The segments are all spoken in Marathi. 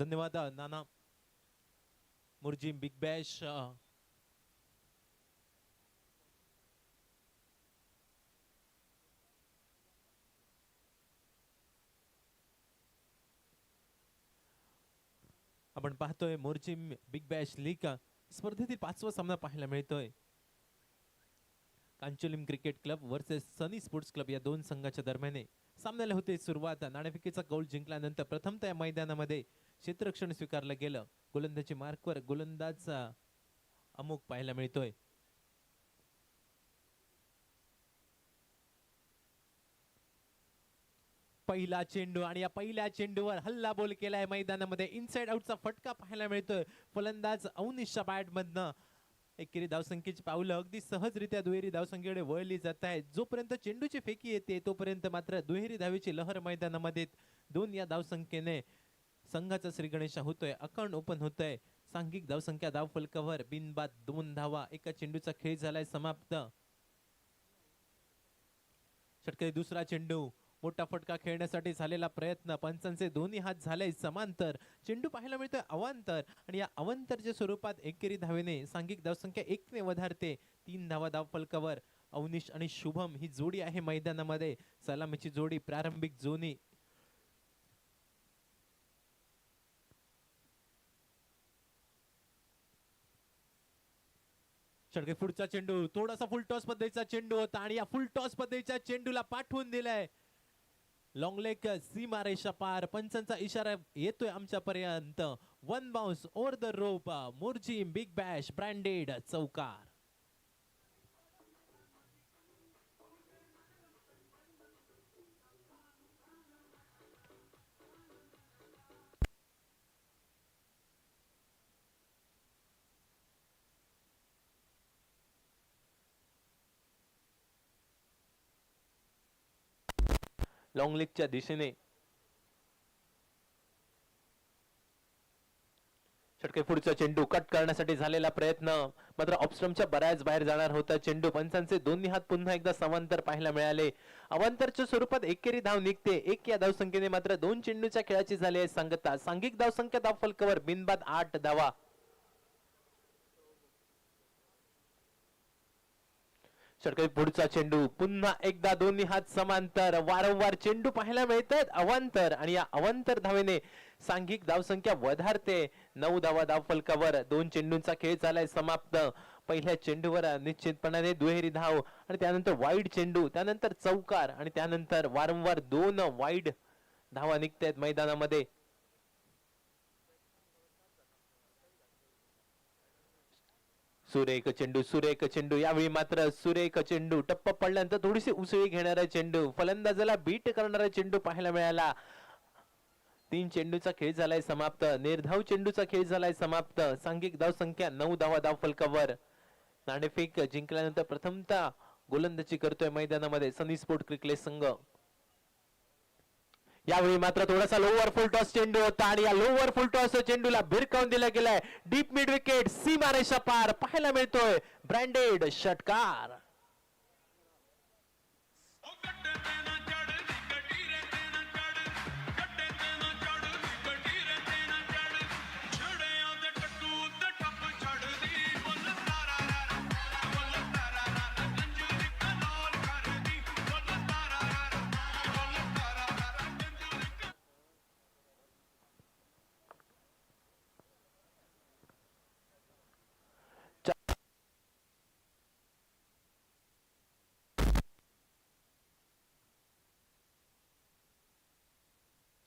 धन्यवाद नाना. मुर्जिम बिग बॅश आपण पाहतोय मोर्चिम बिग बॅश लीग स्पर्धेतील 5वा सामना पाहायला मिळतोय. कांचोलिम क्रिकेट क्लब वर्सेस सनी स्पोर्ट्स क्लब या दोन संघाच्या दरम्यान सामन्याला होते सुरुवात. नाणेफेकीचा गोल जिंकल्यानंतर प्रथमतः या मैदानामध्ये क्षेत्ररक्षण स्वीकारलं गेलं. गोलंदाजी मार्कवर गोलंदाज अमुक पाहायला मिळतोय. पहिला चेंडू आणि या पहिल्या चेंडूवर हल्ला बोल केलाय मैदानामध्ये. इनसाइड आउटचा फटका पाहायला मिळतोय. फलंदाज अवनिशच्या बॅट मधनं एकेरी धावसंख्येची पावलं अगदी सहजरित्या दुहेरी धावसंख्येकडे वळली जात आहेत. जोपर्यंत चेंडूची फेकी येते तोपर्यंत मात्र दुहेरी धावेची लहर मैदानामध्ये. 2 या धावसंख्येने संघाचा श्रीगणेश होतोय. अकाउंट ओपन होतोय. सांघिक धावसंख्या धाव फलकावर बिनबाद 2 धावा. एका चेंडूचा खेळ झालाय समाप्त. षटकारी दुसरा चेंडू. मोठा फटका खेळण्यासाठी झालेला प्रयत्न. पंचांचे दोन्ही हात झाले समांतर. चेंडू पाहायला मिळतोय अवांतर आणि या अवांतरच्या स्वरूपात एकेरी धावेने सांघिक धावसंख्या 1 ने वधारते. 3 धावा धाव फलकावर. अवनिश आणि शुभम ही जोडी आहे मैदानामध्ये. सलामीची जोडी प्रारंभिक जोनी. षटके पुढचा चेंडू थोडासा फुल टॉस पद्धतीचा चेंडू होता आणि या फुल टॉस पद्धतीच्या चेंडूला पाठवून दिलाय. लॉंग लेग सीमारेषा पार. पंचांचा इशारा येतोय आमच्यापर्यंत. 1 bounce over the rope. Morjim big bash ब्रँडेड चौकार. लॉंग लेगच्या दिशेने षटके पुढचा चेंडू कट करण्यासाठी झालेला प्रयत्न मात्र ऑफस्टम्पच्या बऱ्याच बाहेर जाणार होता चेंडू. पंचांचे दोन्ही हात पुन्हा एकदा समांतर पाहायला मिळाले. अवांतरच्या स्वरूपात एकेरी धाव निघते. 1 या धावसंख्येने मात्र 2 चेंडूच्या खेळाची झाली आहे सांगता. सांघिक धावसंख्या धाव फलकावर बिनबाद 8 धावा. षटके पुढचा चेंडू. पुन्हा एकदा दोन्ही हात समांतर. वारंवार चेंडू पाहायला मिळतात अवांतर आणि या अवांतर धावेने सांघिक धावसंख्या वधारते. 9 धावा धाव फलकावर. 2 चेंडूंचा खेळ झालाय समाप्त. पहिल्या चेंडूवर निश्चितपणाने दुहेरी धाव आणि त्यानंतर वाईड चेंडू, त्यानंतर चौकार आणि त्यानंतर वारंवार 2 वाईड धावा निघतायत मैदानामध्ये. सुरेख चेंडू, सुरेख चेंडू. यावेळी मात्र सुरेख चेंडू. टप्प पडल्यानंतर थोडीशी उसळी घेणारा चेंडू. फलंदाजाला बीट करणारा चेंडू पाहायला मिळाला. 3 चेंडूचा खेळ झालाय समाप्त. निर्धाव चेंडूचा खेळ झालाय समाप्त. सांघिक धाव संख्या 9 धावा धाव फलकावर. नाणेफेक जिंकल्यानंतर प्रथमतः गोलंदाजी करतोय मैदानामध्ये सनी स्पोर्ट क्रिकेट संघ. यावेळी मात्र थोडासा लोअर फुल टॉस चेंडू होता आणि या लोअर फुल टॉस चेंडूला भिरकावून दिला गेलाय. डीप मिड विकेट सीमारेषा पार पाहायला मिळतोय ब्रँडेड षटकार.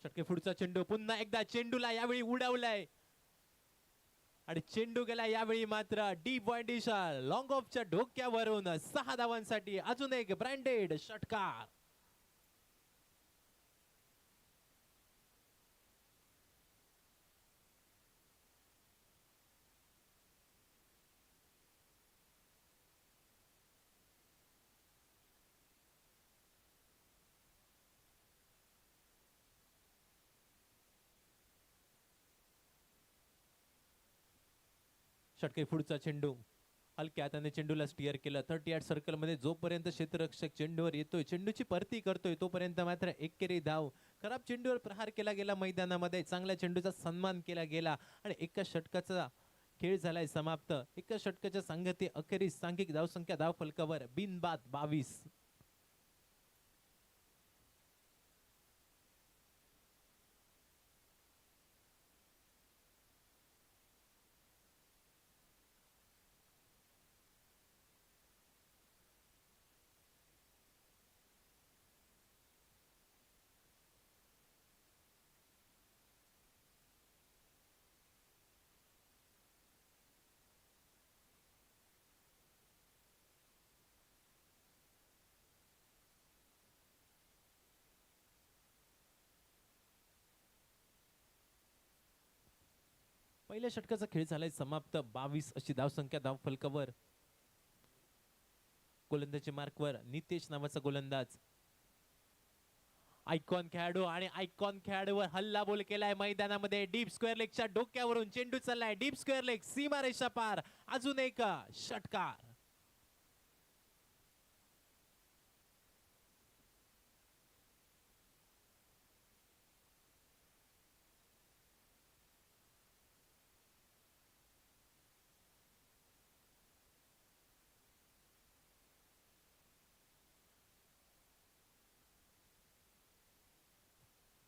षटके पुढचा चेंडू. पुन्हा एकदा चेंडूला यावेळी उडवलाय आणि चेंडू गेला यावेळी मात्र डीप वाईड दिशा. लॉंग ऑफच्या डोक्यावरून 6 धावांसाठी अजून एक ब्रँडेड षटकार. षटके पुढचा चेंडू. हलक्या हाताने चेंडूला स्टिअर केलं. 38 सर्कल मध्ये जोपर्यंत क्षेत्ररक्षक चेंडूवर येतोय, चेंडूची परती करतोय तोपर्यंत मात्र एकेरी धाव खराब चेंडूवर प्रहार केला गेला मैदानामध्ये, चांगल्या चेंडूचा सन्मान केला गेला आणि एका षटकाचा खेळ झालाय समाप्त. एका षटकाच्या सांगते अखेरीस सांघिक धावसंख्या धावफलकावर बिनबाद 22. पहिल्या षटकाचा खेळ झालाय समाप्त. 22 अशी धावसंख्या धावफलकावर. गोलंदाजी मार्कवर नितेश नावाचा गोलंदाज. आयकॉन खेळाडू आणि आयकॉन खेळाडूवर हल्ला बोल केलाय मैदानामध्ये. डीप स्क्वेअर लेगच्या डोक्यावरून चेंडू चाललाय डीप स्क्वेअर लेग, सीमारेषा पार. अजून एक षटकार.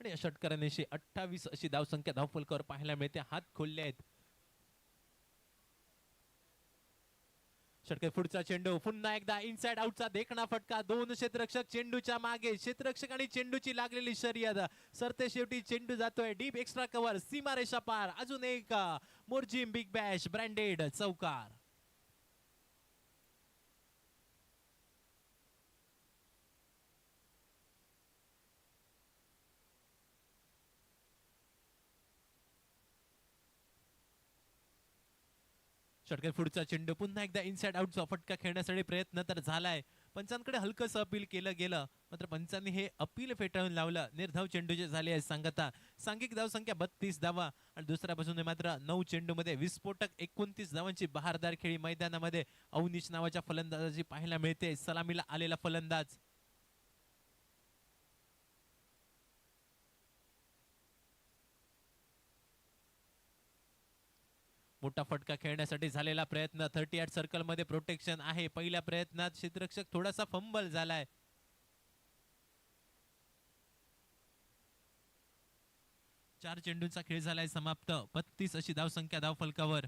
आणि या षटकाराने 28 अशी धावसंख्या धावफलकावर पाहायला मिळते. हात खोलले आहेत. षटकार पुढचा चेंडू पुन्हा एकदा इनसाइड आउटचा देखणा फटका. दोन क्षेत्ररक्षक चेंडूच्या मागे. क्षेत्ररक्षक आणि चेंडूची लागलेली शर्यत. सरते शेवटी चेंडू जातोय डीप एक्स्ट्रा कव्हर, सीमारेषा पार. अजून एक मोर्जिम बिग बॅश ब्रँडेड चौकार. षटकार पुढचा चेंडू पुन्हा एकदा इनसाइड आउटचा फटका खेळण्यासाठी प्रयत्न तर झालाय. पंचांकडे हलकंसं अपील केलं गेलं, मात्र पंचांनी हे अपील फेटाळून लावलं. निर्धाव चेंडूचे झाले आहे सांगता. सांघिक धावसंख्या 32 धावा आणि दुसऱ्या बाजूने मात्र 9 चेंडूमध्ये विस्फोटक 29 धावांची बहारदार खेळी मैदानामध्ये अवनीश नावाच्या फलंदाजाची पाहायला मिळते. सलामीला आलेला फलंदाज. मोठा फटका खेळण्यासाठी झालेला प्रयत्न. 38 सर्कल मध्ये प्रोटेक्शन आहे. पहिल्या प्रयत्नात क्षेत्ररक्षक थोडासा फंबल झालाय. चार चेंडूंचा खेळ झालाय समाप्त. 32 अशी धावसंख्या धावफलकावर.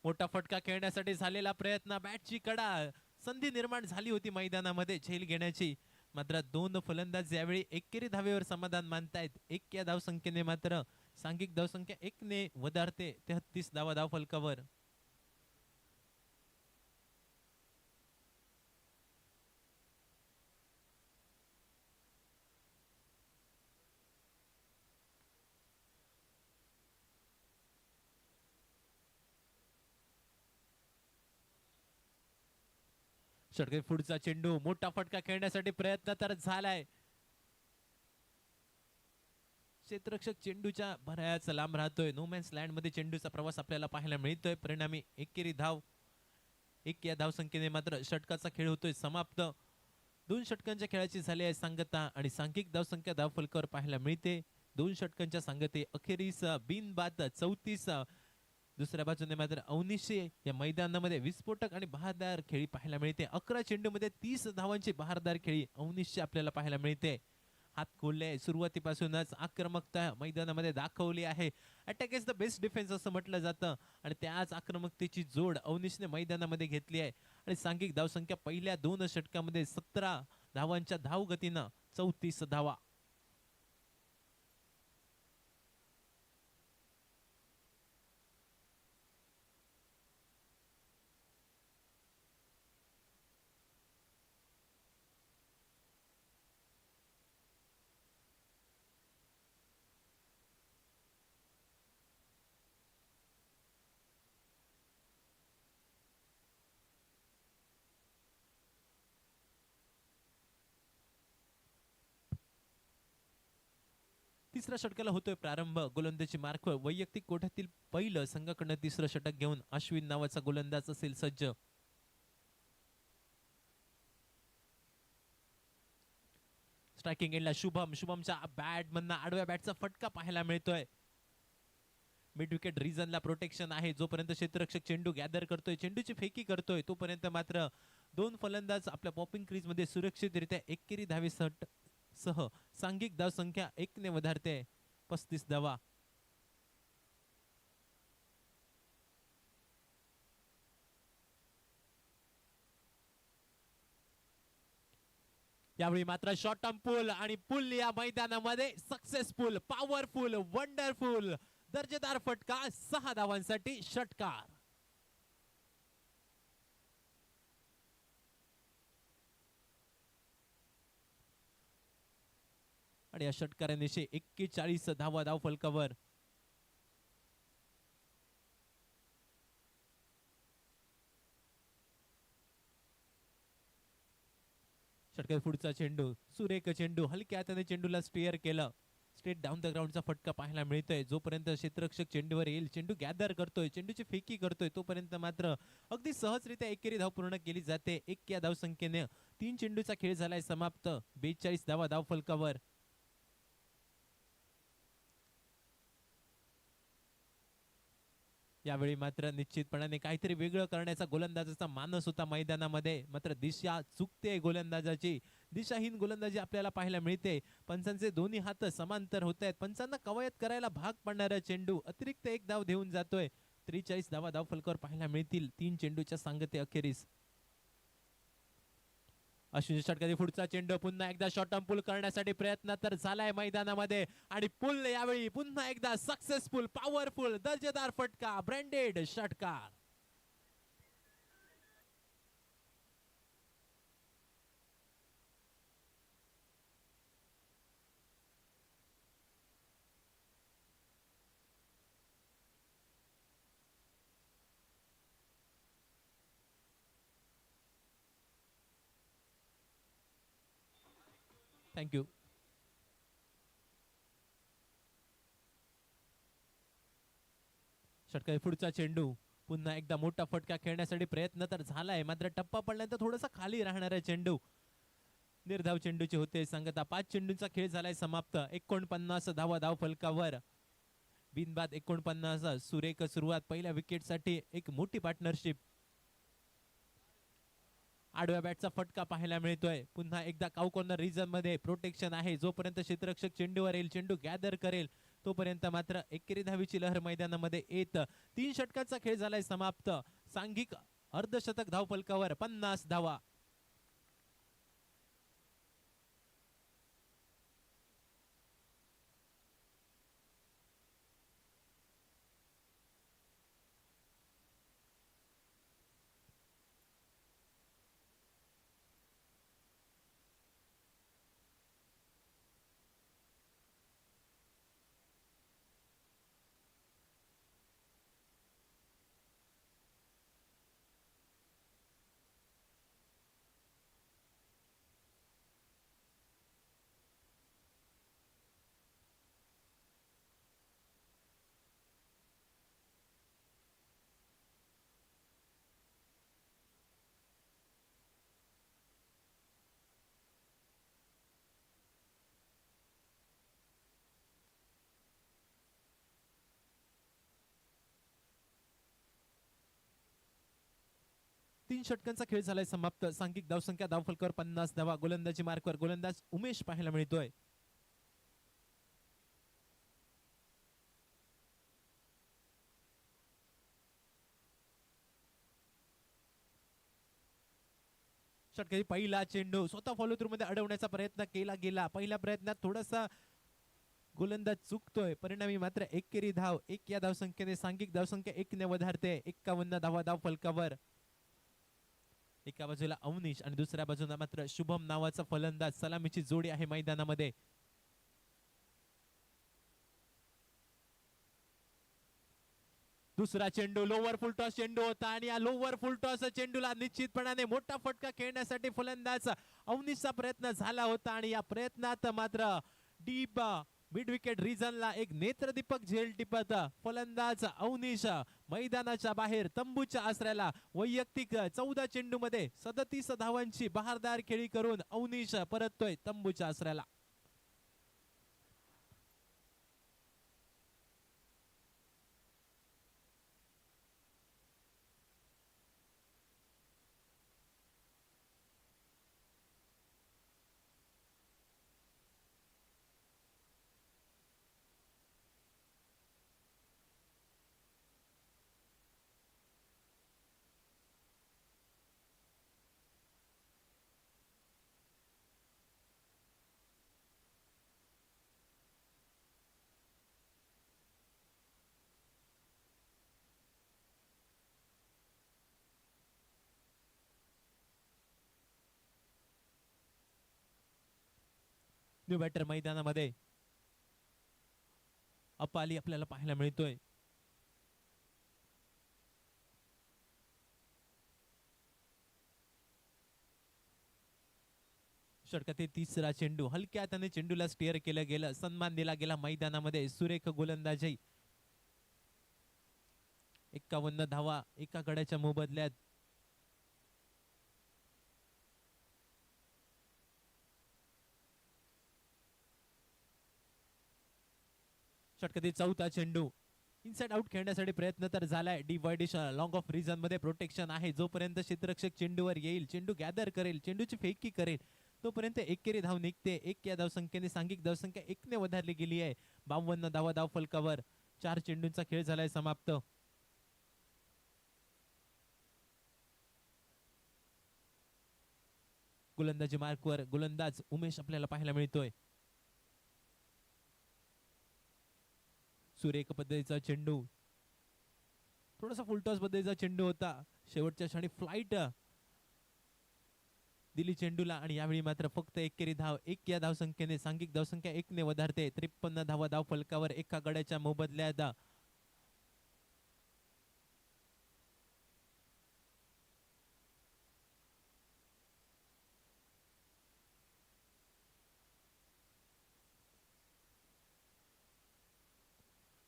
मोठा फटका खेळण्यासाठी झालेला प्रयत्न. बॅटची कडा. संधी निर्माण झाली होती मैदानामध्ये झेल घेण्याची, मात्र दोन फलंदाज यावेळी एकेरी धावेवर समाधान मानतायत. एक या धावसंख्येने मात्र सांघिक धावसंख्या 1 ने वधारते 33 धावा धावफलकावर. षटकार पुढचा चेंडू. मोठा फटका खेळण्यासाठी प्रयत्न तर झालाय. क्षेत्ररक्षक चेंडूच्या बऱ्याच लांब राहतोय. नो मॅन्स लँड मध्ये चेंडूचा प्रवास आपल्याला पाहायला मिळतोय. परिणामी एकेरी धाव. एक या धावसंख्येने मात्र षटकाचा खेळ होतोय समाप्त. दोन षटकांच्या खेळाची झाली आहे सांगता आणि सांघिक धावसंख्या धावफलकावर पाहायला मिळते. दोन षटकांच्या सांगते अखेरीस बिनबाद 34. दुसऱ्या बाजूने मात्र अवनीशे या मैदानामध्ये विस्फोटक आणि बहारदार खेळी पाहायला मिळते. 11 चेंडूमध्ये 30 धावांची बहारदार खेळी अवनीशे आपल्याला पाहायला मिळते. हात खोलले. सुरुवातीपासूनच आक्रमकता मैदानामध्ये दाखवली आहे. Attack is the best defence असं म्हटलं जातं आणि त्याच आक्रमकतेची जोड अवनीशने मैदानामध्ये घेतली आहे. आणि सांघिक धावसंख्या पहिल्या दोन षटकामध्ये 17 धावांच्या धावगतीनं 34 धावा. तिसऱ्या षटकाला होतोय प्रारंभ. गोलंदाजी मार्कवर वैयक्तिक कोठ्यातील पहिलं संघाकडनं तिसरं षटक घेऊन अश्विन नावाचा गोलंदाज असेल सज्ज. स्ट्रायकिंग एंडला शुभमच्या बॅट मधनं आडव्या बॅटचा फटका पाहायला मिळतोय. मिड विकेट रिजनला प्रोटेक्शन आहे. जोपर्यंत क्षेत्ररक्षक चेंडू गॅदर करतोय, चेंडूची फेकी करतोय, तोपर्यंत मात्र दोन फलंदाज आपल्या पॉपिंग क्रीज मध्ये सुरक्षितरित्या एकेरी धावे सह सांघिक धाव संख्या 1 ने वधारते 35 धावा. यावेळी मात्र शॉर्ट टर्म पुल आणि पुल या मैदानामध्ये सक्सेसफुल, पॉवरफुल, वंडरफुल, दर्जेदार फटका 6 धावांसाठी षटकार. आणि या षटकारानिशी 41 धावा धाव फलकावर. षटकार पुढचा चेंडू, सुरेख चेंडू, हलक्या हाताने चेंडूला स्टीअर केलं. स्ट्रेट डाऊन द ग्राउंडचा फटका पाहायला मिळतोय. जोपर्यंत क्षेत्ररक्षक चेंडूवर येईल, चेंडू गॅदर करतोय, चेंडूची फेकी करतोय, तोपर्यंत मात्र अगदी सहजरित्या एकेरी धाव पूर्ण केली जाते. 1 या धावसंख्येने 3 चेंडूचा खेळ झालाय समाप्त. 42 धावा धाव फलकावर. यावेळी मात्र निश्चितपणाने काहीतरी वेगळं करण्याचा गोलंदाजाचा मानस होता मैदानामध्ये. मात्र दिशा चुकते गोलंदाजाची, दिशाहीन गोलंदाजी आपल्याला पाहायला मिळते. पंचांचे दोन्ही हात समांतर होत आहेत. पंचांना कवायत करायला भाग पडणारा चेंडू अतिरिक्त 1 धाव देऊन जातोय. 43 धावा धाव फलकावर पाहायला मिळतील 3 चेंडूच्या सांगते अखेरीस. अश्विन षटकारी पुढचा चेंडू, पुन्हा एकदा शॉर्ट टर्म पुल करण्यासाठी प्रयत्न तर झालाय मैदानामध्ये आणि पुल यावेळी पुन्हा एकदा सक्सेसफुल, पॉवरफुल, दर्जेदार फटका, ब्रँडेड षटकार. थँक्यू. षटकारी पुढचा चेंडू, पुन्हा एकदा मोठा फटका खेळण्यासाठी प्रयत्न तर झालाय. मात्र टप्पा पडल्यानंतर थोडासा खाली राहणारा चेंडू. निर्धाव चेंडूची होते सांगता. 5 चेंडूंचा खेळ झालाय समाप्त. 49 धावा धाव फलकावर. बिनबाद 49. सुरेख सुरुवात. पहिल्या विकेटसाठी एक मोठी पार्टनरशिप. आडव्या बॅटचा फटका पाहायला मिळतोय. पुन्हा एकदा काउ कॉर्नर रिजन मध्ये प्रोटेक्शन आहे. जोपर्यंत क्षेत्ररक्षक चेंडूवर येईल, चेंडू गॅदर करेल, तोपर्यंत मात्र एकेरी धावीची लहर मैदानामध्ये येत. 3 षटकांचा खेळ झालाय समाप्त. सांघिक अर्धशतक धाव फलकावर 50 धावा. तीन षटकांचा खेळ झालाय समाप्त. सांघिक धावसंख्या धाव फलकावर 50 धावा. गोलंदाजी मार्कवर गोलंदाज उमेश पाहायला मिळतोय. षटकारी पहिला चेंडू स्वतः फॉलो थ्रू मध्ये अडवण्याचा प्रयत्न केला गेला. पहिल्या प्रयत्नात थोडासा गोलंदाज चुकतोय. परिणामी मात्र एकेरी धाव 1 या धावसंख्येने सांघिक धावसंख्या 1 ने वधारते. 51 धावा धाव फलकावर. एका बाजूला अवनीश आणि दुसऱ्या बाजूला मात्र शुभम नावाचा फलंदाज. सलामीची जोडी आहे मैदानामध्ये. दुसरा चेंडू लोवर फुल टॉस चेंडू होता आणि या लोवर फुल टॉस चेंडूला निश्चितपणाने मोठा फटका खेळण्यासाठी फलंदाज अवनीशचा प्रयत्न झाला होता आणि या प्रयत्नात मात्र डीप मिड विकेट रिजनला एक नेत्रदीपक झेल टिपत फलंदाज अवनीश मैदानाच्या बाहेर तंबूच्या आसऱ्याला वैयक्तिक 14 चेंडू मध्ये 37 धावांची बहारदार खेळी करून अवनीश परततोय तंबूच्या आसऱ्याला. न्यू बॅटर मैदानामध्ये अपाली आपल्याला पाहायला मिळतोय. षटकातील तिसरा चेंडू हलक्या हाताने चेंडूला स्टेअर केलं गेलं, सन्मान दिला गेला मैदानामध्ये. सुरेख गोलंदाजी. 51 धावा एका गड्याच्या मोबदल्यात. षटकातील चौथा चेंडू इनसाइड आउट खेळण्यासाठी प्रयत्न तर झालाय. डिवायडेशन लॉंग ऑफ रिझन मध्ये प्रोटेक्शन आहे. जोपर्यंत क्षेत्ररक्षक चेंडूवर येईल, चेंडू गॅदर करेल, चेंडूची फेकी करेल, तोपर्यंत एकेरी धाव निघते. एक या धावसंख्येने सांघिक धावसंख्या 1 ने वधारली गेली आहे. 52 धावा धाव फलकावर. 4 चेंडूंचा खेळ झालाय समाप्त. गोलंदाजी मार्कवर गोलंदाज उमेश आपल्याला पाहायला मिळतोय. सुरेख पद्धतीचा चेंडू, थोडासा फुलटॉस पद्धतीचा चेंडू होता. शेवटच्या क्षणी फ्लाइट दिली चेंडूला आणि यावेळी मात्र फक्त एकेरी धाव. 1 या धावसंख्येने सांघिक धावसंख्या 1 ने वधारते. 53 धावा धाव फलकावर एका गड्याच्या मोबदल्यात.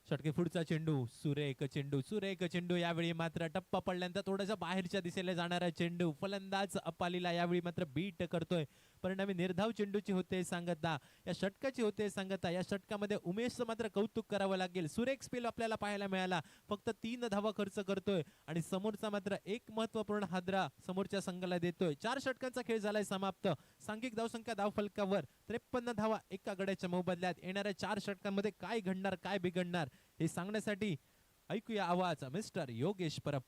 षटके पुढचा चेंडू, सुरेख चेंडू, सुरेख चेंडू. यावेळी मात्र टप्पा पडल्यानंतर थोडासा बाहेरच्या दिशेला जाणारा चेंडू. फलंदाज अपालीला यावेळी मात्र बीट करतोय. परिणामी निर्धाव चेंडूची होते सांगता, या षटकाची होते सांगता. या षटकामध्ये उमेशचं मात्र कौतुक करावं लागेल. सुरेख स्पेल आपल्याला पाहायला मिळाला. फक्त 3 धावा खर्च करतोय आणि समोरचा मात्र एक महत्वपूर्ण हादरा समोरच्या संघाला देतोय. 4 षटकांचा खेळ झालाय समाप्त. सांघिक धावसंख्या धाव फलकावर 53 धावा एका गड्याच्या मोबदल्यात. येणाऱ्या 4 षटकांमध्ये काय घडणार, काय बिघडणार हे सांगण्यासाठी ऐकूया आवाज mister Yogesh Parab.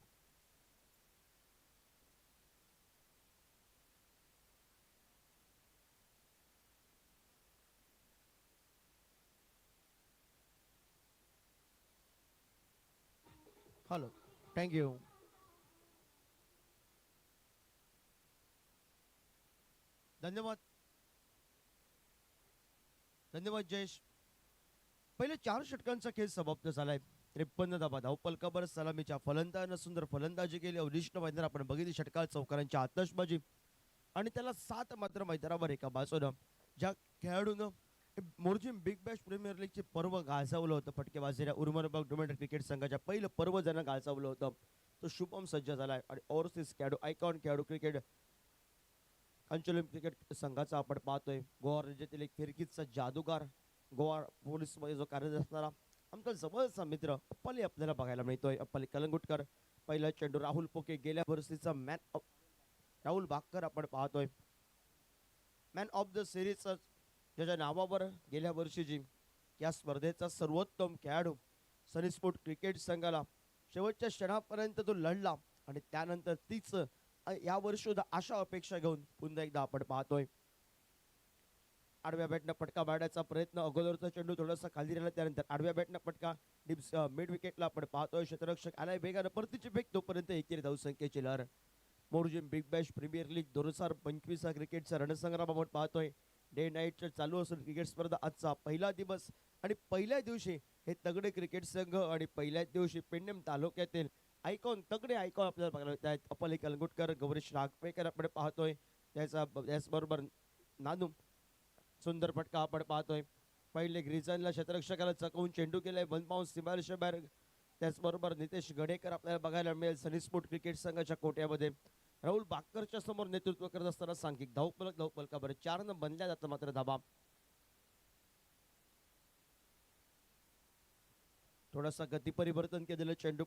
Hello, thank you. धन्यवाद धन्यवाद जयेश. पहिले 4 षटकांचा खेळ समाप्त झालाय. 53 धावा धावफलकावर. सलामीच्या फलंदाजानं सुंदर फलंदाजी केली. अवनिष्ठ मैदान आपण बघितली. षटकार चौकारांची आतषबाजी आणि त्याला 7 मात्र मैदानावर एका बाजूनं ज्या खेळाडूनं मोर्जिम बिग बॅश प्रीमियर लीगचे पर्व गाजवलं होतं. फटकेबाजीला उर्मरबाग डोमेंटर क्रिकेट संघाच्या पहिलं पर्व ज्यानं गाजवलं होतं तो शुभम सज्ज झालाय. आणि ओव्हरसीज खेळाडू, आयकॉन खेळाडू, क्रिकेट अंचल क्रिकेट संघाचा आपण पाहतोय. गोवा राज्यातील एक फिरकीचा जादूगार, गोवा पोलीस मध्ये जो कार्यरत असणारा आमचा जवळचा मित्र अप्पाली आपल्याला बघायला मिळतोय. अप्पाली कलंगुटकर. पहिला चेंडू राहुल पोके, गेल्या वर्षीचा मॅन ऑफ राहुल बागकर आपण पाहतोय. मॅन ऑफ द सिरीज ज्याच्या नावावर गेल्या वर्षीची या स्पर्धेचा सर्वोत्तम खेळाडू सनी स्पोर्ट क्रिकेट संघाला शेवटच्या क्षणापर्यंत तो लढला आणि त्यानंतर तीच या वर्षी आशा अपेक्षा घेऊन पुन्हा एकदा आपण पाहतोय. आडव्या बॅटनं फटका मारण्याचा प्रयत्न. अगोदरचा चेंडू थोडासा खाली राहिला, त्यानंतर आडव्या बॅटनं फटका डिप्स मिड विकेटला आपण पाहतोय. क्षेत्ररक्षक आलाय वेगानं परतीची फेक, तोपर्यंत एकेरी धावसंख्येची लहर. Morjim big bash premier league 2025 हा क्रिकेटचा रणसंग्राम आपण पाहतोय. डे नाईट चालू असून क्रिकेट स्पर्धा आजचा पहिला दिवस आणि पहिल्या दिवशी हे तगडे क्रिकेट संघ आणि पहिल्याच दिवशी पेडणेम तालुक्यातील आयकॉन, तगडे आयकॉन आपल्याला बघायला मिळत आहेत. अप्पाली कलंगुटकर, गौरीश राघवेकर आपण पाहतोय. त्याचबरोबर नानू सुंदर फटका आपण पाहतोय. पहिले ग्रिझनला क्षेत्ररक्षकाला चकवून चेंडू केलाय. 1 बाउन्स सीमारेषे बाहेर. त्याचबरोबर नितेश गडेकर आपल्याला बघायला मिळेल सनी स्पोर्ट क्रिकेट संघाच्या कोट्यामध्ये. राहुल बागकरच्या समोर नेतृत्व करत असताना सांघिक धावफलकावर 4 न बनल्या जातं मात्र धाबा. थोडासा गती परिवर्तन केलेलं चेंडू,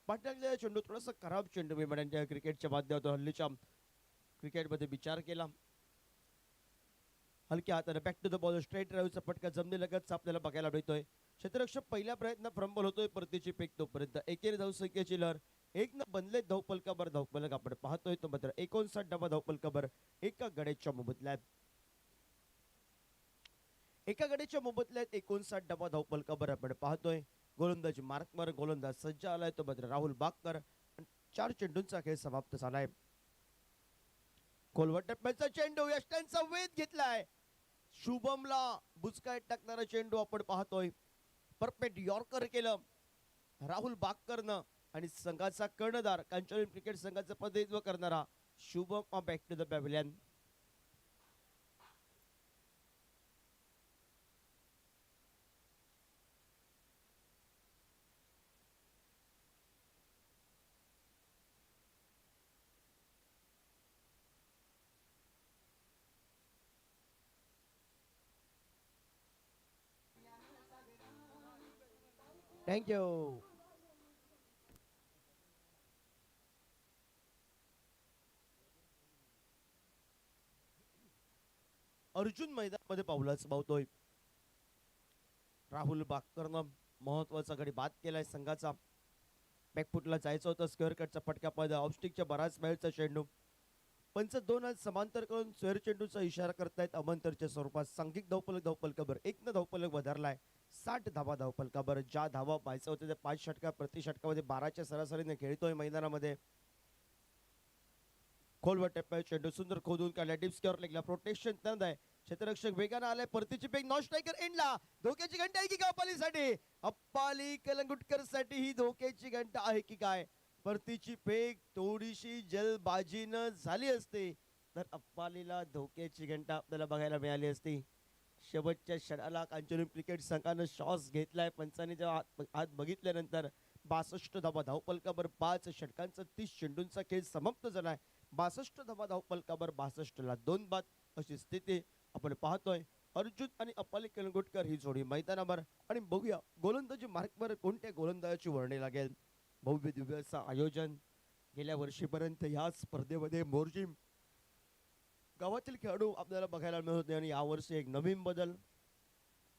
पाठवलेला चेंडू थोडासा खराब चेंडू मी म्हणेन क्रिकेटच्या माध्यमातून हल्लीच्या क्रिकेटमध्ये विचार केला. हलक्या हाताने back to the ball straight ड्राईव्हचा फटका जमिनीलगतच आपल्याला बघायला मिळतोय. क्षेत्ररक्षक पहिल्या प्रयत्न फ्रंबल होतोय, परतीची फेक, तोपर्यंत एकेरी धावसंख्येची लहर. 1 न बनले धावफलकावर. धावफलक आपण पाहतोय तो मात्र 59 धावा धावफलकावर एका गड्याच्या मोबदल्यात. एका गड्याच्या मोबदल्यात 59 धावा धावफलकावर आपण पाहतोय. गोलंदाजी मार्कवर गोलंदाज सज्ज आलाय तो मात्र राहुल बागकर. 4 चेंडूंचा खेळ समाप्त झालाय. खोलवर टप्प्याचा चेंडू, यष्टांचा वेध घेतलाय. शुभमला बुचकायत टाकणारा चेंडू आपण पाहतोय. परफेक्ट यॉर्कर केलं राहुल बागकरनं आणि संघाचा कर्णधार कांचन क्रिकेट संघाचं प्रतिनिधित्व करणारा Shubham back to the pavilion. Thank you. Arjun मैदानामध्ये पावलाच पावतोय. राहुल बागकरनं महत्वाचा गडी बाद केलाय संघाचा. बॅकफुटला जायचं होतं, स्क्वेअर कटचा फटका पद ऑफस्टिकच्या बराच वेळचा चेंडू. पंच दोन आज समांतर करून स्क्वेअर चेंडूचा इशारा करतायत अमंतरच्या स्वरूपात. सांघिक धावफलकावर एक न धावफलक वधारलाय. 60 धावा धावफलकावर. ज्या धावा पाहायचं होते ते 5 षटका प्रति षटकामध्ये 12च्या सरासरीने खेळतोय मैदानामध्ये. खोलवर टप्प्यात चेंडू सुंदर खोदून काढला. डीप स्क्वेअर लेगला प्रोटेक्शन तंद आहे. क्षेत्ररक्षक वेगाने आलाय. परतीची पेग नॉन स्ट्रायकर एंडला. धोक्याची घंटा आहे की काय अप्पालीसाठी? अप्पाली कलंगुटकर साठी ही धोक्याची घंटा आहे की काय? परतीची पेग थोडीशी जलबाजीनं झाली असते तर अप्पालीला धोक्याची घंटा आपल्याला बघायला मिळाली असती. शेवटच्या क्षणाला कांचन क्रिकेट संघानं शॉस घेतलाय. पंचांनी जेव्हा आत बघितल्यानंतर 62 धावा धावफलकावर 5 षटकांचा 30 चेंडूंचा खेळ समाप्त झालाय. 62 धावा धावफलकावर 62ला 2 बाद अशी स्थिती आपण पाहतोय. अर्जुन आणि अप्पाली कलंगुटकर ही जोडी मैदानावर. आणि बघूया गोलंदाजी मार्कवर कोणत्या गोलंदाजाची वर्णी लागेल. भव्य दिव्य असं आयोजन. गेल्या वर्षीपर्यंत या स्पर्धेमध्ये मोर्जिम गावातील खेळाडू आपल्याला बघायला मिळत होते आणि यावर्षी एक नवीन बदल.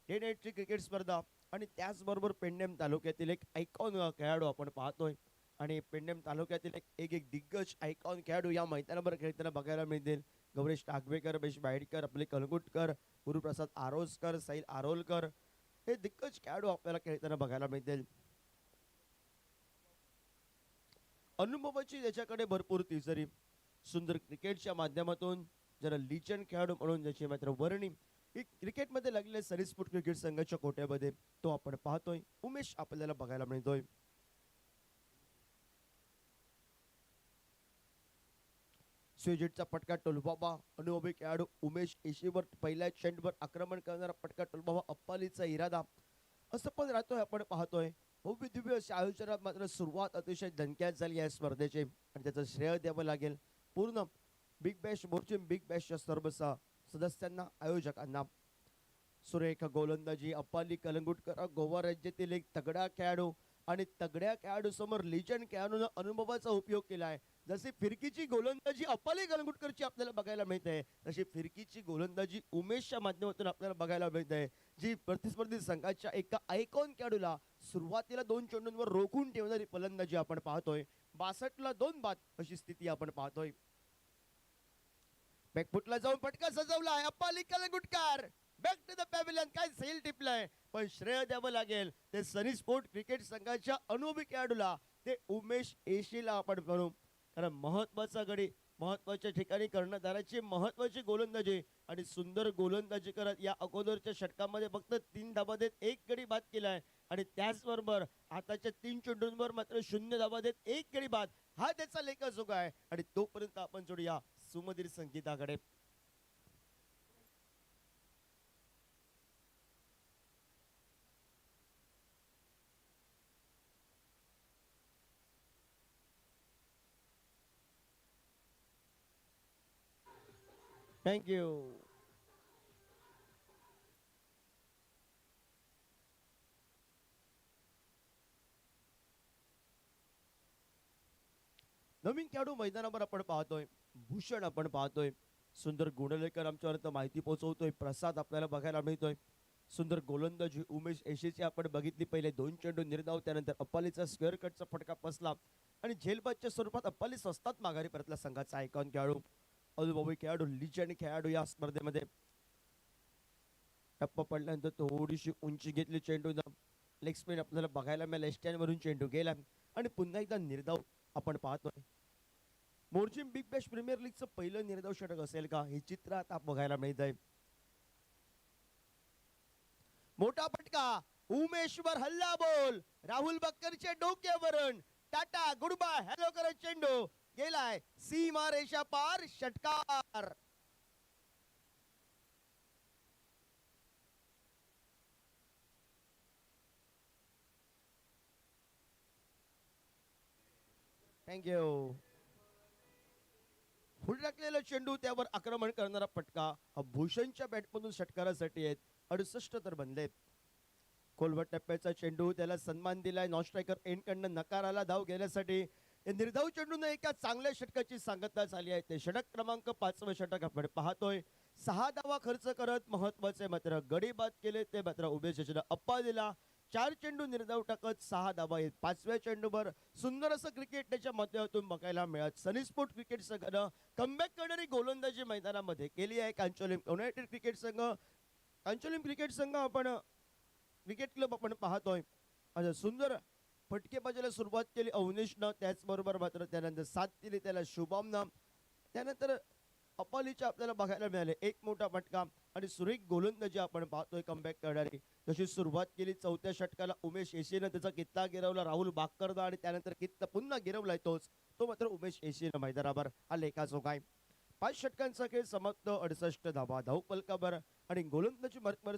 डे नाईटची क्रिकेट स्पर्धा आणि त्याचबरोबर पेंडेम तालुक्यातील एक आयकॉन खेळाडू आपण पाहतोय. आणि पेंडेम तालुक्यातील एक दिग्गज आयकॉन खेळाडू या मैदानावर खेळताना बघायला मिळतील. गौरेश टाकवेकर, बेश बायडकर, आपले कलगुटकर, गुरुप्रसाद आरोसकर, साहिल आरोलकर हे दिग्गज खेळाडू आपल्याला खेळताना बघायला मिळतील. अनुभवाची त्याच्याकडे भरपूर तिजोरी. सुंदर क्रिकेटच्या माध्यमातून जरा लिजंड खेळाडू म्हणून ज्याची मात्र वर्णी क्रिकेटमध्ये लागलेल्या सरीस्फूट क्रिकेट संघाच्या कोट्यामध्ये तो आपण पाहतोय. उमेश आपल्याला बघायला मिळतोय. स्विजिटचा फटका टोलबाबा. अनुभवी खेळाडू उमेश एशीवर पहिल्या चेंडूवर आक्रमण करणारा फटका टोलबाबा. अप्पालीचा इरादा असं पण राहतोय आपण पाहतोय. भव्य दिव्य अशा आयोजनात मात्र सुरुवात अतिशय दणक्यात झाली या स्पर्धेची आणि त्याचं श्रेय द्यावं लागेल पूर्ण बिग बॅश मोर्चिम बिग बॅशच्या सर्व सदस्यांना, आयोजकांना. सुरेख गोलंदाजी अप्पाली कलंगुटकर गोवा राज्यातील एक तगडा खेळाडू आणि तगड्या खेळाडू समोर लिजंड खेळाडूनं अनुभवाचा उपयोग केलाय. जशी फिरकीची गोलंदाजी अप्पाली कलंगुटकरची आपल्याला बघायला मिळते तशी फिरकीची गोलंदाजी उमेशच्या माध्यमातून आपल्याला बघायला मिळते. जी प्रतिस्पर्धी संघाच्या एका आयकॉन खेळाडूला सुरुवातीला 2 चेंडूंवर रोखून ठेवणारी फलंदाजी आपण पाहतोय. 62ला 2 बाद अशी स्थिती आपण पाहतोय. बॅकफुटला जाऊन फटका सजवलाय Appali Kalangutkar. Back to the pavilion. काय सेल टिपलाय पण श्रेय द्यावं लागेल ते सनी स्पोर्ट क्रिकेट संघाच्या अनुभवी खेळाडूला, ते उमेश एशीला आपण म्हणू. कारण महत्वाचा गडी महत्वाच्या ठिकाणी कर्णधाराची महत्वाची गोलंदाजी आणि सुंदर गोलंदाजी करत या अगोदरच्या षटकामध्ये फक्त 3 धावा देत 1 गडी बाद केलाय आणि त्याचबरोबर आताच्या 3 चेंडूंवर मात्र 0 धावा देत 1 गडी बाद हा त्याचा लेखाजोग आहे. आणि तोपर्यंत आपण जोडूया सुमधीर संगीताकडे. थँक्यू. नवीन खेळाडू मैदानावर आपण पाहतोय. भूषण आपण पाहतोय. सुंदर गुणलेकर आमच्यापर्यंत माहिती पोहोचवतोय. प्रसाद आपल्याला बघायला मिळतोय. सुंदर गोलंदाजी उमेश एशीची आपण बघितली. पहिले 2 चेंडू निर्धाव, त्यानंतर अप्पालीचा स्क्वेअर कटचा फटका बसला आणि झेलबादच्या स्वरूपात अप्पाली स्वस्तात माघारी परतला. संघाचा आयकॉन खेळाडू, अनुभवी खेळाडू, लिजंड खेळाडू या स्पर्धेमध्ये. टप्पा पडल्यानंतर थोडीशी उंची घेतली चेंडूनं. लेग स्पिन आपल्याला बघायला मिळाला. स्टँड वरून चेंडू गेला आणि पुन्हा एकदा निर्धाव आपण पाहतोय. मोर्जिम बिग बॅश प्रीमियर लीगचं पहिलं निर्धाव षटक असेल का हे चित्र आता बघायला मिळत आहे. मोठा फटका, उमेशवर हल्ला बोल, राहुल बक्करच्या डोक्यावरून टाटा गुड बाय हॅलो करत चेंडू गेलाय सीमा रेषा पार, षटकार. थँक्यू. पुढे टाकलेला चेंडू त्यावर आक्रमण करणारा फटका हा भूषणच्या बॅटमधून षटकारासाठी आहेत. 68 तर बनले. खोलवर टप्प्याचा चेंडू, त्याला सन्मान दिलाय. नॉन स्ट्रायकर एंड कडनं नकार आला धाव घेण्यासाठी. या निर्धाव चेंडूने एका चांगल्या षटकाची सांगता झाली आहे. ते षटक क्रमांक 5वे षटक आपण पाहतोय. 6 धावा खर्च करत महत्वाचे मात्र गडी बाद केले, ते मात्र उभे चेंडूला अप्पा दिला. 4 चेंडू निर्धाव टाकत 6 धावा आहेत. 5व्या चेंडूवर सुंदर असं क्रिकेट त्याच्या माध्यमातून बघायला मिळत. सनी स्पोर्ट क्रिकेट संघानं कमबॅक करणारी गोलंदाजी मैदानामध्ये केली आहे. कांचोलिम युनायटेड क्रिकेट संघ, कांचोलिम क्रिकेट संघ आपण क्रिकेट क्लब आपण पाहतोय. आता सुंदर फटकेबाजीला सुरुवात केली अवनीशनं, त्याचबरोबर मात्र त्यानंतर साथ दिली त्याला शुभमनं. त्यानंतर अपालीच्या आपल्याला बघायला मिळाले एक मोठा फटका आणि सुरेख गोलंदाजी आपण पाहतोय कमबॅक करणारी. जशी सुरुवात केली 4थ्या षटकाला उमेश एशीनं त्याचा कित्ता गिरवला, राहुल बाक्करनं, आणि त्यानंतर कित्ता पुन्हा गिरवलाय तो मात्र उमेश एशीनं मैदानावर आले का जो काय. 5 षटकांचा खेळ समाप्त. 68 धावा धावपलकावर आणि गोलंदाजी मार्कवर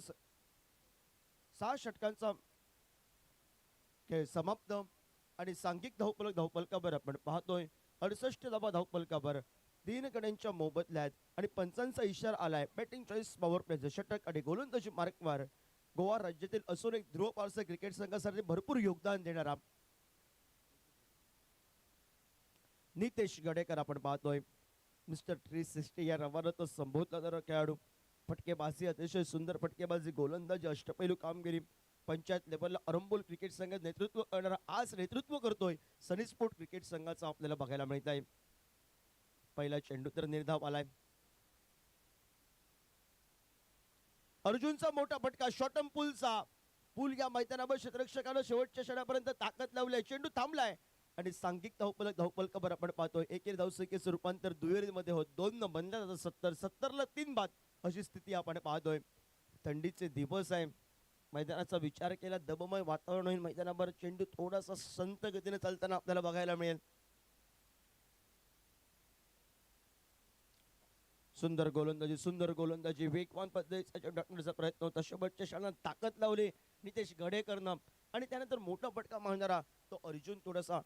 6 षटकांचा खेळ समाप्त आणि सांघिक धावपलकावर आपण पाहतोय 68 धावा धावपलकावर. 3 गड्यांच्या मोबदल्यात आणि पंचांचा इशारा आलाय. बॅटिंग चॉईस पॉवर प्लेचं षटक आणि गोलंदाजी मार्कवर गोवा राज्यातील असून एक ध्रुव पारसा क्रिकेट संघासाठी भरपूर योगदान देणारा नितेश गडेकर आपण पाहतोय. मिस्टर 360 या नावानं संबोधला जाणारा खेळाडू. फटकेबाजी अतिशय सुंदर फटकेबाजी, गोलंदाजी, अष्टपैलू कामगिरी. पंचायत लेवलला अरंबोल क्रिकेट संघात नेतृत्व करणारा, आज नेतृत्व करतोय सनी स्पोर्ट क्रिकेट संघाचा आपल्याला बघायला मिळत आहे. पहिला चेंडू तर निर्धाव आलाय. अर्जुनचा मोठा फटका, शॉर्टम पुलचा. पूल या मैदानावर क्षेत्ररक्षकानं शेवटच्या क्षणापर्यंत ताकद लावली. चेंडू थांबलाय आणि सांघिक धावपलकावर आपण पाहतोय एकेरी धावसंख्येचं रूपांतर दुहेरीमध्ये होत 2 न बनल्या 70 ला 3 बाद अशी स्थिती आपण पाहतोय. थंडीचे दिवस आहे, मैदानाचा विचार केला दबमय वातावरण होईल मैदानावर. चेंडू थोडासा संत गतीने चालताना आपल्याला बघायला मिळेल. सुंदर गोलंदाजी वेगवान पद्धतीचा टाकण्याचा प्रयत्न होता. शेवटच्या क्षणात ताकद लावली नितेश गडेकरनं आणि त्यानंतर मोठा फटका मारणारा तो अर्जुन थोडासा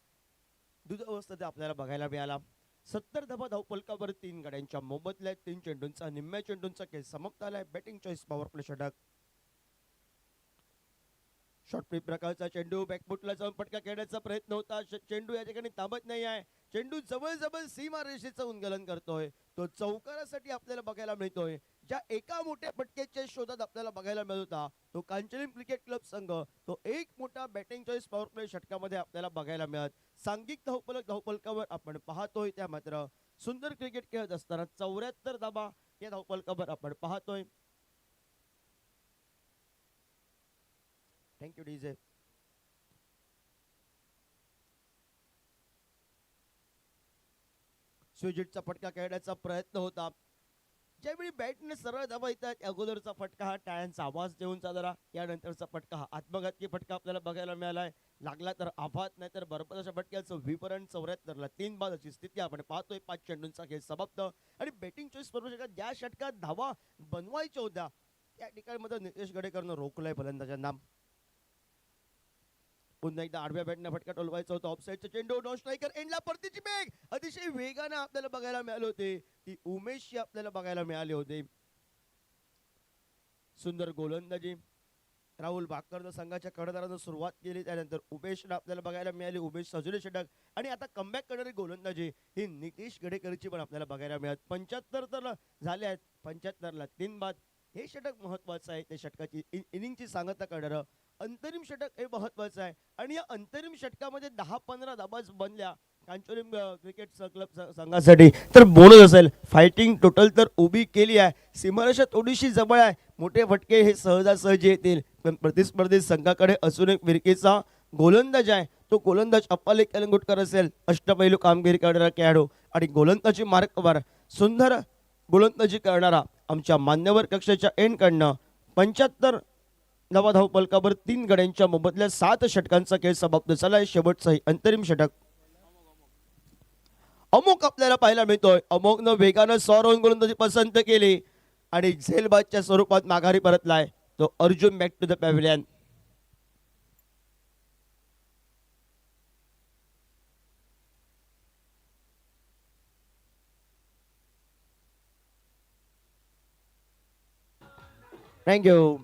दूध अवस्थेत आपल्याला बघायला मिळाला. 70 धावा धावपलकावर 3 गड्यांच्या मोबदल्यात. 3 चेंडूंचा निम्म्या चेंडूंचा खेळ समाप्त आलाय. बॅटिंग चॉईस पॉवर प्ले षटक. शॉर्ट फ्लिप प्रकारचा चेंडू बॅकफुटला जाऊन फटका खेळण्याचा प्रयत्न होता. चेंडू या ठिकाणी थांबत नाही आहे. चेंडू जवळ सीमा रेषेचं उल्लंघन करतोय. तो चौकारासाठी आपल्याला बघायला मिळतोय. ज्या एका मोठ्या फटक्याच्या शोधात आपल्याला बघायला मिळत होता तो कांचलिम क्रिकेट क्लब संघ, तो एक मोठा बॅटिंग चॉईस पॉवर प्ले षटकामध्ये आपल्याला बघायला मिळत. सांघिक धावपलकावर आपण पाहतोय त्या मात्र सुंदर क्रिकेट खेळत असताना 74 धावा या धावपलकावर आपण पाहतोय. Thank you DJ. स्विजिटचा फटका खेळण्याचा प्रयत्न होता. ज्यावेळी बॅटने सरळ धावा येतात अगोदरचा फटका हा टाळ्यांचा आवाज देऊन चालला. यानंतरचा फटका हा आत्मघातकी फटका आपल्याला बघायला मिळालाय. लागला तर आघात, नाही तर बरोबर अशा फटक्याचं विवरण. 74 ला 3 बाद अशी स्थिती आपण पाहतोय. 5 चेंडूंचा खेळ समाप्त आणि बॅटिंग चॉईस बरोबर ज्या षटकात धावा बनवायच्या होत्या त्या ठिकाणी मध्ये नितेश गडेकरनं रोखलंय फलंदाजांना. पुन्हा एकदा आडव्या बॅटने फटका टोलवायचा होता. ऑफसाईडचा चेंडू, नॉन स्ट्रायकर एंडला परतीची बेग अतिशय वेगाने आपल्याला बघायला मिळाले होते. ती उमेशची आपल्याला बघायला मिळाले होते. सुंदर गोलंदाजी राहुल बाक्करनं संघाच्या कर्णधारानं सुरुवात केली. त्यानंतर उमेशला आपल्याला बघायला मिळाली. उमेश सजुले षटक आणि आता कमबॅक करणारी गोलंदाजी ही नितेश गडेकरची पण आपल्याला बघायला मिळत. 75 तर झाले आहेत. 75 ला 3 बाद हे षटक महत्वाचं आहे. त्या षटकाची इनिंगची सांगता करणारं अंतरिम षटक हे महत्वाचं आहे आणि या अंतरिम षटकामध्ये 10-15 धावा बनल्या कांचोलिम क्रिकेट क्लब संघासाठी तर बोनस असेल. फायटिंग टोटल तर उभी केली आहे. सीमारेषा थोडीशी जवळ आहे. मोठे फटके हे सहजासहजी येतील पण प्रतिस्पर्धी संघाकडे असून एक फिरकीचा गोलंदाज आहे. तो गोलंदाज अप्पाली कलंगुटकर असेल. अष्टपैलू कामगिरी करणारा खेळाडू आणि गोलंदाजी मार्कवर सुंदर गोलंदाजी करणारा आमच्या मान्यवर कक्षाच्या एंडकडनं 75 धावा धावपलकावर 3 गड्यांच्या मोबदल्यात 7 षटकांचा खेळ समाप्त झालाय. शेवटचा अंतरिम षटक अमोक आपल्याला पाहायला मिळतोय. अमोकनं वेगानं सॉरवून गोलंदाजी पसंत केली आणि झेलबादच्या स्वरूपात माघारी परतलाय. तो Arjun back to the pavilion. Thank you.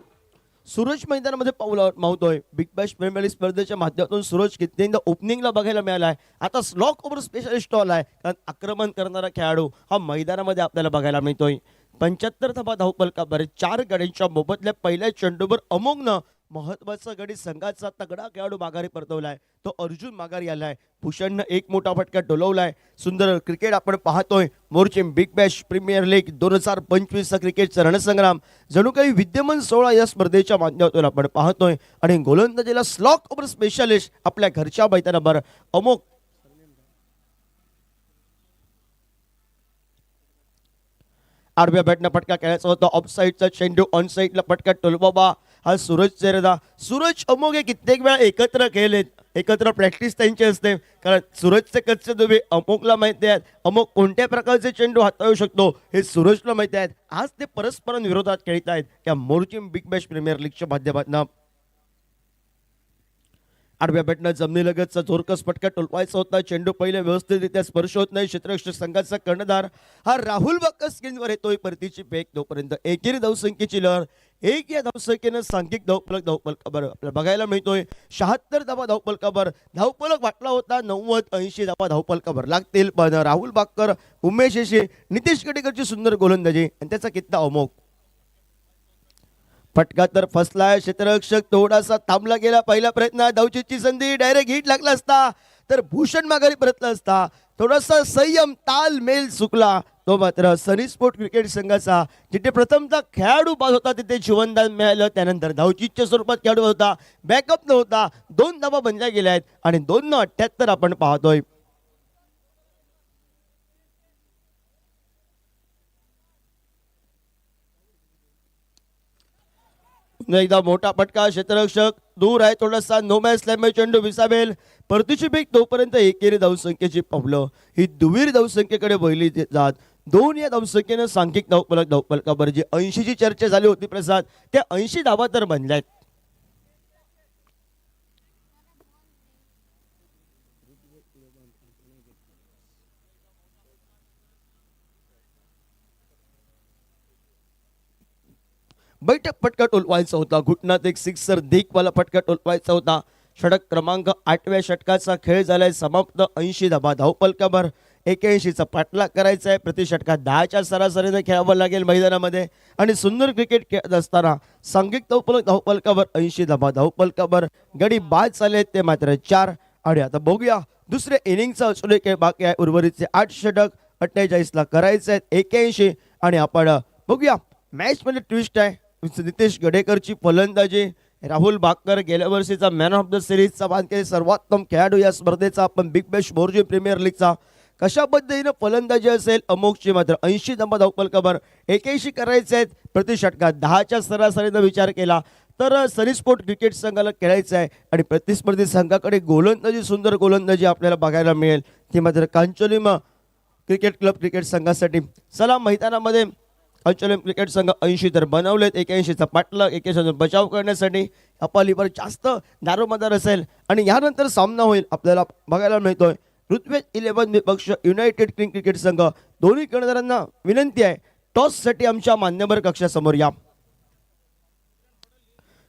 Suraj मैदानामध्ये पाऊल मावतोय. बिग बॅश प्रीमियर लीग स्पर्धेच्या माध्यमातून सूरज कित्येंदा ओपनिंगला बघायला मिळालाय. आता स्लॉक ओव्हर स्पेशलिस्ट आलाय, कारण आक्रमण करणारा खेळाडू हा मैदानामध्ये आपल्याला बघायला मिळतोय. 75 धावा धावपलकावर 4 गड्यांच्या मोबदल्या पहिल्या चेंडूवर अमोघनं महत्वाचा गडी संघाचा तगडा खेळाडू माघारी परतवलाय. तो अर्जुन माघारी आलाय. भूषणनं एक मोठा फटका डोलवलाय. सुंदर क्रिकेट आपण पाहतोय. मोर्चे बिग बॅश प्रीमियर लीग 2025 चा क्रिकेटचा रणसंग्राम जणू काही विद्यमान 16 या स्पर्धेच्या माध्यमातून आपण पाहतोय. आणि गोलंदाजीला स्लॉक ओव्हर स्पेशलिस्ट आपल्या घरच्या मैदानावर अमोक आडव्या बॅटनं फटका खेळायचा होता. ऑफ साईडचा चेंडू ऑन साईडला फटका टोलबाबा हा सूरज चेरदा. सूरज अमोघे कित्येक वेळा एकत्र खेळलेत, एकत्र प्रॅक्टिस त्यांची असते, कारण सूरजचे कच्चे दुबे अमोकला माहिती आहेत. अमोक कोणत्या प्रकारचे चेंडू हाताळू शकतो हे सूरजला माहिती आहेत. आज ते परस्परांविरोधात खेळत आहेत या मोर्चिम बिग बॅश प्रीमियर लीगच्या माध्यमातून. आडव्या बॅटनं जमिनीलगतचा जोरकस फटका टोलवायचा होता. चेंडू पहिले व्यवस्थितरित्या स्पर्श होत नाही. क्षेत्ररक्षक संघाचा कर्णधार हा राहुल बाक्का स्क्रीनवर येतोय. परतीची फेक तोपर्यंत एकेरी धावसंख्येची लहर. एक या धावसंख्येनं सांघिक धावपलकावर आपल्याला बघायला मिळतोय. 76 धावा धावपलकावर. धावपलक वाटला होता 90-80 धावा धावपलकावर लागतील, पण राहुल बाक्कर, उमेश येशे, नितेश गडेकरची सुंदर गोलंदाजी आणि त्याचा कित्ता अमोक. फटका तर फसलाय. क्षेत्ररक्षक थोडासा थांबला गेला. पहिला प्रयत्न धावचीची संधी. डायरेक्ट हिट लागला असता तर भूषण माघारी परतला असता. थोडासा संयम तालमेल चुकला तो मात्र सनी स्पोर्ट क्रिकेट संघाचा. जिथे प्रथमतः खेळाडू बाद होता तिथे जीवनदान मिळालं. त्यानंतर धावचीच्या स्वरूपात खेळाडू होता, बॅकअप नव्हता. 2 धावा बनल्या गेल्या आहेत आणि 2/78 आपण पाहतोय. एकदा मोठा फटका. क्षेत्ररक्षक दूर आहे थोडासा. नो मॅच स्लॅम चेंडू विसावेल. परतीची फेक तोपर्यंत एकेरी धावसंख्येची पावलं ही दुहेरी धावसंख्येकडे वळली जात. 2 या धावसंख्येनं सांघिक धावपलकावर जी 80 ची चर्चा झाली होती प्रसाद, त्या 80 धावा तर बनल्यात. बैठक फटका टोलवायचा होता. घुटनात एक सिक्सर देखवाला फटका टोलवायचा होता. षटक क्रमांक 8व्या षटकाचा खेळ झालाय समाप्त. 80 धावा धावपलकावर. 81चा पाठलाग करायचा आहे. प्रति षटकात 10च्या सरासरीने खेळावं लागेल मैदानामध्ये. आणि सुंदर क्रिकेट खेळत असताना सांघिक धावपलकावर 80 धावा धावपलकावर. गडी बाद झाले ते मात्र 4. आणि आता बघूया दुसऱ्या इनिंगचा अजून खेळ बाकी आहे. उर्वरितचे 8 षटक 48ला करायचे आहेत. 81 आणि आपण बघूया मॅच मध्ये ट्विस्ट आहे. नितेश गडेकरची फलंदाजी. राहुल बाक्कर गेल्या वर्षीचा मॅन ऑफ द सिरीजचा मानकरी सर्वोत्तम खेळाडू या स्पर्धेचा. आपण बिग बॅश मोर्जे प्रीमियर लीगचा कशा पद्धतीनं फलंदाजी असेल अमोकची मात्र 80 धावा धावपलकावर. 81 करायचे आहेत. प्रति षटकात 10च्या सरासरीनं विचार केला तर सनी स्पोर्ट क्रिकेट संघाला खेळायचं आहे. आणि प्रतिस्पर्धी संघाकडे गोलंदाजी, सुंदर गोलंदाजी आपल्याला बघायला मिळेल. ती मात्र कांचोलिमा क्रिकेट क्लब क्रिकेट संघासाठी. चला मैदानामध्ये कांचोलिम क्रिकेट संघ 80 तर बनवलेत. 81चा पाठलाग, 81 बचाव करण्यासाठी अपालीवर जास्त दारोमदार असेल. आणि यानंतर सामना होईल आपल्याला बघायला मिळतोय. ऋत्वेज 11 विपक्ष युनायटेड किंग क्रिकेट संघ. दोन्ही कर्णधारांना विनंती आहे टॉससाठी आमच्या मान्यवर कक्षासमोर या.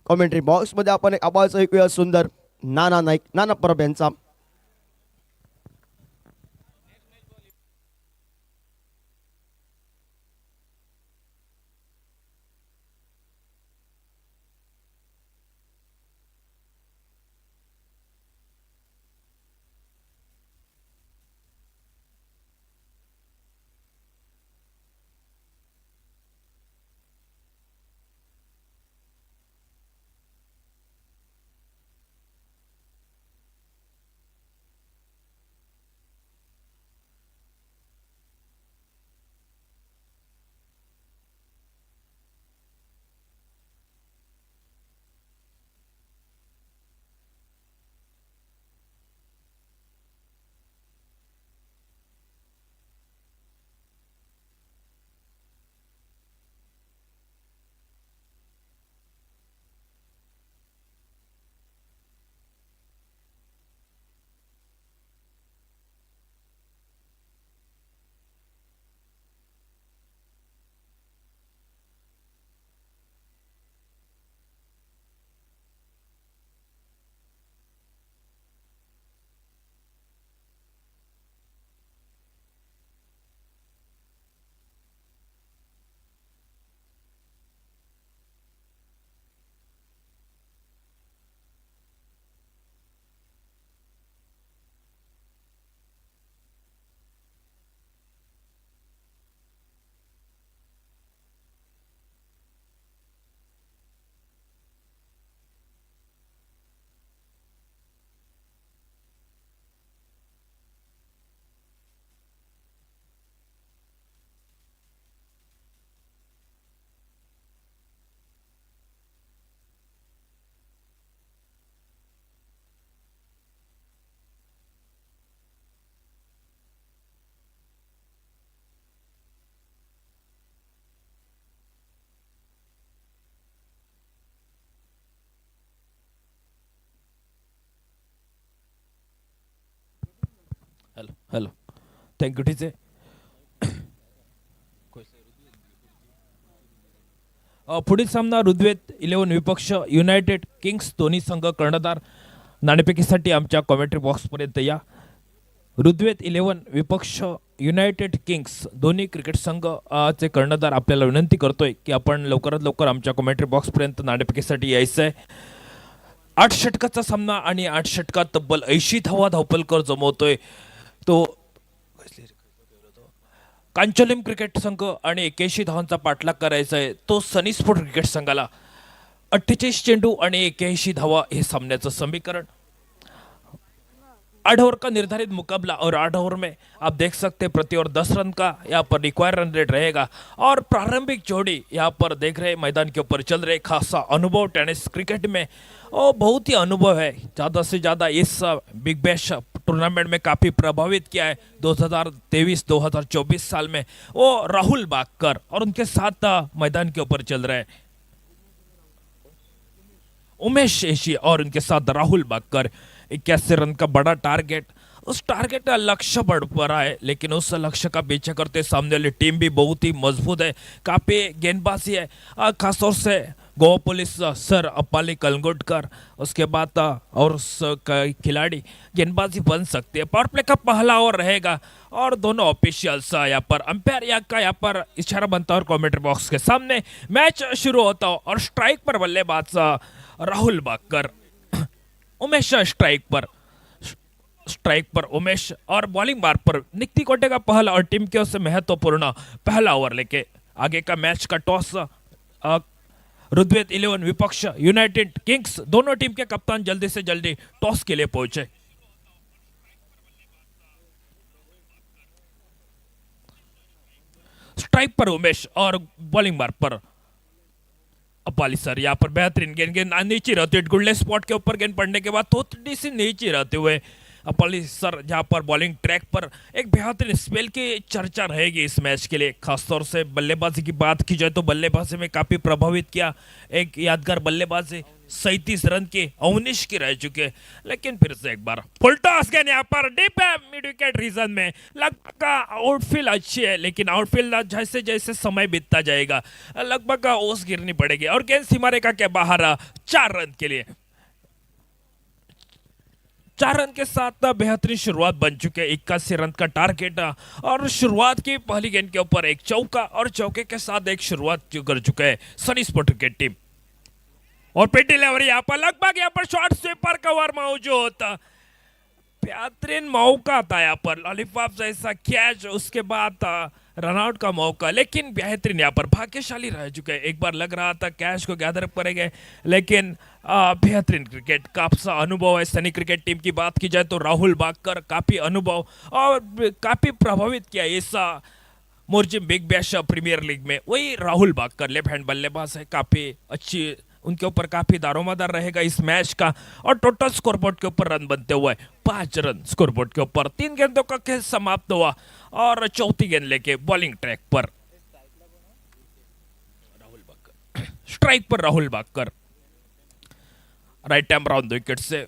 कॉमेंट्री बॉक्स मध्ये आपण एक आवाज ऐकूया सुंदर नाना नाईक, नाना परब यांचा. हॅलो थँक्यू ठीक आहे. पुढील सामना ऋग्वेद 11 विपक्ष युनायटेड किंग्स दोन्ही संघ कर्णधार नाणेफेकीसाठी आमच्या कॉमेंट्री बॉक्सपर्यंत या. ऋग्वेद 11 विपक्ष युनायटेड किंग्स दोन्ही क्रिकेट संघ चे कर्णधार आपल्याला विनंती करतोय की आपण लवकरात लवकर आमच्या कॉमेंट्री बॉक्सपर्यंत नाणेफेकीसाठी यायचं आहे. 8 षटकाचा सामना आणि 8 षटकात तब्बल 80 धावा धावपलकर जमवतोय तो कांचोलिम क्रिकेट संघ आणि 81 धावांचा पाठलाग करायचा आहे तो सनी स्पोर्ट क्रिकेट संघाला. 48 चेंडू आणि 81 धावा हे सामन्याचं समीकरण. 8 ओवर का निर्धारित मुकाबला और 8 ओवर में आप देख सकते हैं प्रति ओवर 10 रन का यहाँ पर रिक्वायर रन रेट रहेगा. और प्रारंभिक जोड़ी यहाँ पर देख रहे मैदान के ऊपर चल रहे. खासा अनुभव टेनिस क्रिकेट में और बहुत ही अनुभव है. ज़्यादा से ज़्यादा इस बिग बैश टूर्नामेंट में काफ़ी प्रभावित किया है 2023-2024 साल में वो राहुल बागकर और उनके साथ मैदान के ऊपर चल रहे हैं उमेश एशी और उनके साथ राहुल बागकर. 81 रन का बड़ा टारगेट. उस टारगेट का लक्ष्य बढ़ पड़ा है लेकिन उस लक्ष्य का पीछे करते सामने वाली टीम भी बहुत ही मजबूत है. काफ़ी गेंदबाजी है खासतौर से गोवा पुलिस सर अपाली कलंगुटकर उसके बाद और खिलाड़ी गेंदबाजी बन सकती है. पावर प्ले का पहला ओवर रहेगा और दोनों ऑफिशियल्स यहाँ पर अंपायर का यहाँ पर इशारा बनता है और कमेंट्री बॉक्स के सामने मैच शुरू होता हो. और स्ट्राइक पर बल्लेबाज राहुल बागकर. उमेश स्ट्राइक पर उमेश और बॉलिंग बार पर निक्की कोटे का पहला और टीम के उससे महत्वपूर्ण पहला ओवर लेके आगे का मैच का टॉस ऋग्वेद 11 विपक्ष यूनाइटेड किंग्स दोनों टीम के कप्तान जल्दी से जल्दी टॉस के लिए पहुंचे. स्ट्राइक पर उमेश और बॉलिंग बार पर अपाली सर. यहाँ पर बेहतरीन गेंद नीचे रहती है गुल्ले स्पॉट के ऊपर गेंद पड़ने के बाद थोड़ी सी नीचे रहते हुए अपाली सर जहाँ पर बॉलिंग ट्रैक पर एक बेहतरीन स्पेल की चर्चा रहेगी इस मैच के लिए. खासतौर से बल्लेबाजी की बात की जाए तो बल्लेबाजी में काफ़ी प्रभावित किया. एक यादगार बल्लेबाजी 37 रन की अवनीश की रह चुके. लेकिन फिर से एक बार फुल टॉस गेंद यहाँ पर डीप है मिड विकेट रीजन में. लगभग आउटफील्ड अच्छी है लेकिन आउटफील्ड जैसे जैसे समय बीतता जाएगा लगभग ओस गिरनी पड़ेगी और गेंद सीमा रेखा के बाहर 4 रन के लिए. 4 रन के साथ बेहतरीन शुरुआत बन चुके. 81 रन का टारगेट और शुरुआत की पहली गेंद के ऊपर एक चौका और चौके के साथ एक शुरुआत कर चुके हैं सनी स्पोर्ट क्रिकेट टीम. और पेटी डिलीवरी यहाँ पर लगभग यहाँ पर शॉर्ट स्वीपर कवर मौजूद. बेहतरीन मौका था यहाँ पर लॉलीपॉप जैसा कैच उसके बाद रनआउट का मौका. लेकिन बेहतरीन यहाँ पर भाग्यशाली रह चुके हैं. एक बार लग रहा था कैच को गैदर करेंगे लेकिन बेहतरीन क्रिकेट काफी अनुभव है. सनी क्रिकेट टीम की बात की जाए तो राहुल बागकर काफी अनुभव और काफी प्रभावित किया इस Morjim big bash premier league में. वही राहुल बागकर लेफ्ट हैंड बल्लेबाज है. काफी अच्छी उनके ऊपर काफी दारोमदार रहेगा इस मैच का. और टोटल स्कोरबोर्ड के ऊपर रन बनते हुए 5 रन स्कोरबोर्ड के ऊपर. 3 गेंदों का खेल समाप्त हुआ और चौथी गेंद लेके बॉलिंग ट्रैक पर राहुल बागकर. स्ट्राइक पर Rahul Bagkar right time round wicket से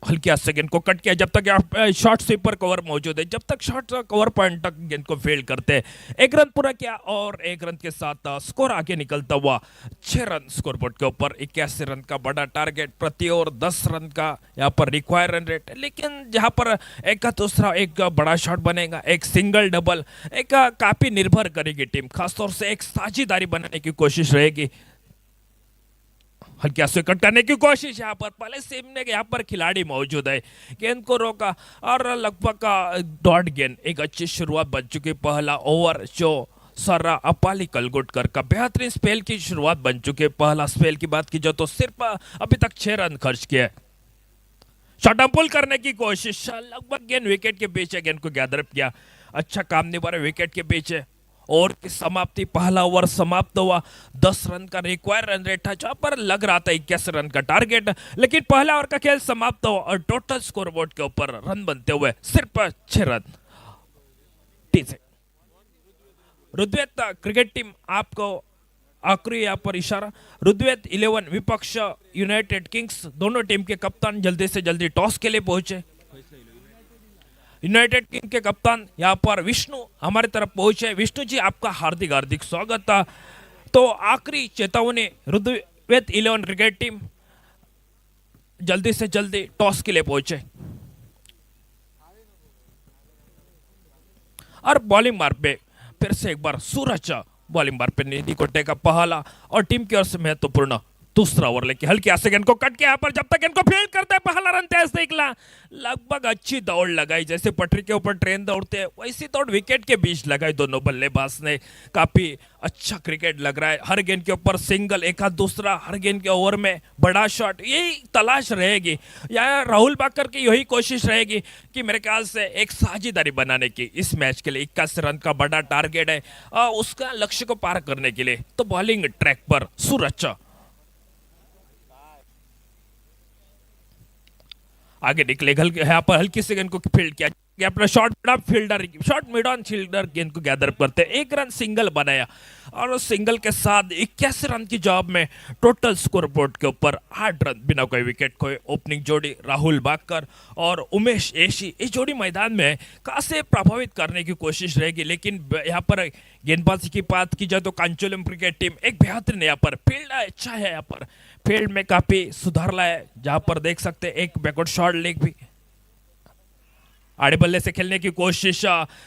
हल्की से गेंद को कट किया. जब तक शॉर्ट स्वीपर कवर मौजूद है जब तक शॉर्ट कवर पॉइंट तक गेंद को फील्ड करते हैं. 1 रन पूरा किया और 1 रन के साथ स्कोर आगे निकलता हुआ 6 रन स्कोरबोर्ड के ऊपर. 81 रन का बड़ा टारगेट. प्रति ओवर 10 रन का यहाँ पर रिक्वायर रन रेट. लेकिन जहाँ पर एक दूसरा एक बड़ा शॉट बनेगा एक सिंगल डबल एक काफी निर्भर करेगी टीम. खासतौर से एक साझेदारी बनाने की कोशिश रहेगी. हल्की से कट करने की कोशिश यहाँ पर पहले सेम ने यहाँ पर खिलाड़ी मौजूद है. गेंद को रोका और लगभग डॉट गेंद. एक अच्छी शुरुआत बन चुकी. पहला ओवर जो सर अपाली कलंगुटकर का बेहतरीन स्पेल की शुरुआत बन चुकी. पहला स्पेल की बात की जाए तो सिर्फ अभी तक 6 रन खर्च किए. शॉट पुल करने की कोशिश लगभग गेंद विकेट के पीछे गेंद को गैदर किया. अच्छा काम नहीं पा रहा विकेट के पीछे. और की समाप्ति पहला ओवर समाप्त हुआ. 10 रन का रिक्वायर रन रेट था जहां पर लग रहा था 81 रन का टारगेट. लेकिन पहला ओवर का खेल समाप्त हुआ और टोटल स्कोरबोर्ड के ऊपर रन बनते हुए सिर्फ 6 रन. ऋग्वेद क्रिकेट टीम आपको आखिरी यहाँ पर इशारा. ऋग्वेद 11 विपक्ष यूनाइटेड किंग्स दोनों टीम के कप्तान जल्दी से जल्दी टॉस के लिए पहुंचे. यूनाइटेड किंग के कप्तान यहाँ पर विष्णु हमारे तरफ पहुंचे। विष्णु जी आपका हार्दिक हार्दिक स्वागत था। तो आखिरी चेतावनी, ऋग्वेद 11 क्रिकेट टीम जल्दी से जल्दी टॉस के लिए पहुंचे और बॉलिंग मार पे फिर से एक बार सूरज बॉलिंग मार पे निधि कोटे का पहला और टीम की ओर से महत्वपूर्ण दूसरा ओवर लेके हल्की से गेंद को कट के यहाँ पर जब तक गेंद को फील्ड करता है पहला रन तेज निकला। लगभग अच्छी दौड़ लगाई, जैसे पटरी के ऊपर ट्रेन दौड़ते हैं वैसी दौड़ विकेट के बीच लगाई दोनों बल्लेबाज ने। काफी अच्छा क्रिकेट लग रहा है। हर गेंद के ऊपर सिंगल, एक हाथ दूसरा, हर गेंद के ओवर में बड़ा शॉट, यही तलाश रहेगी या राहुल बाकर की यही कोशिश रहेगी कि मेरे ख्याल से एक साझेदारी बनाने की इस मैच के लिए। 81 रन का बड़ा टारगेट है उसका लक्ष्य को पार करने के लिए। तो बॉलिंग ट्रैक पर सूरज आगे निकले, यहाँ पर हल्की से गेंद को फील्ड किया, अपना शॉर्ट मिड ऑन फील्डर गेंद को गैदर करते, एक रन सिंगल बनाया और उस सिंगल के साथ 81 रन की जॉब में टोटल स्कोर बोर्ड के ऊपर 8 रन बिना कोई विकेट खोए। ओपनिंग जोड़ी राहुल बाकर और उमेश एशी, इस जोड़ी मैदान में खासे प्रभावित करने की कोशिश रहेगी। लेकिन यहाँ पर गेंदबाजी की बात की जाए तो कांचोलम क्रिकेट टीम एक बेहतरीन यहाँ पर फील्ड अच्छा है, यहाँ पर फील्ड में काफी सुधार लाया है। जहां पर देख सकते हैं एक बैकवर्ड शॉर्ट लेग भी, आड़े बल्ले से खेलने की कोशिश,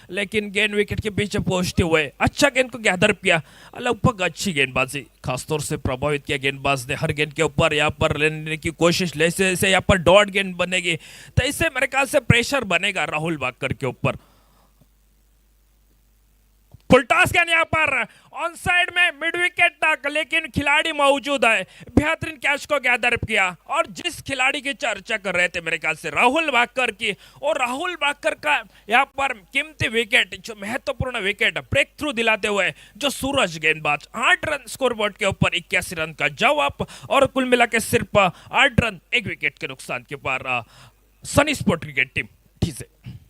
लेकिन गेंद विकेट के पीछे पहुंचते हुए अच्छा गेंद को गैदर किया। लगभग अच्छी गेंदबाजी, खासतौर से प्रभावित किया गेंदबाज ने। हर गेंद के ऊपर यहाँ पर लेने की कोशिश, जैसे जैसे यहाँ पर डॉट गेंद बनेगी तो इससे मेरे ख्याल से प्रेशर बनेगा राहुल बाकर के ऊपर। फुलटॉस गेंद यहाँ पर ऑन साइड में मिड विकेट तक, लेकिन खिलाड़ी मौजूद है, बेहतरीन कैच को गैदर किया। और जिस खिलाड़ी की चर्चा कर रहे थे मेरे ख्याल से राहुल बाकर की, और राहुल बाकर का यहाँ पर कीमती विकेट, जो महत्वपूर्ण विकेट ब्रेक थ्रू दिलाते हुए जो सूरज गेंदबाज, 8 रन स्कोरबोर्ड के ऊपर 81 रन का जवाब और कुल मिला के सिर्फ 8 रन 1 विकेट के नुकसान के पार सनी स्पोर्ट क्रिकेट टीम ठीक है।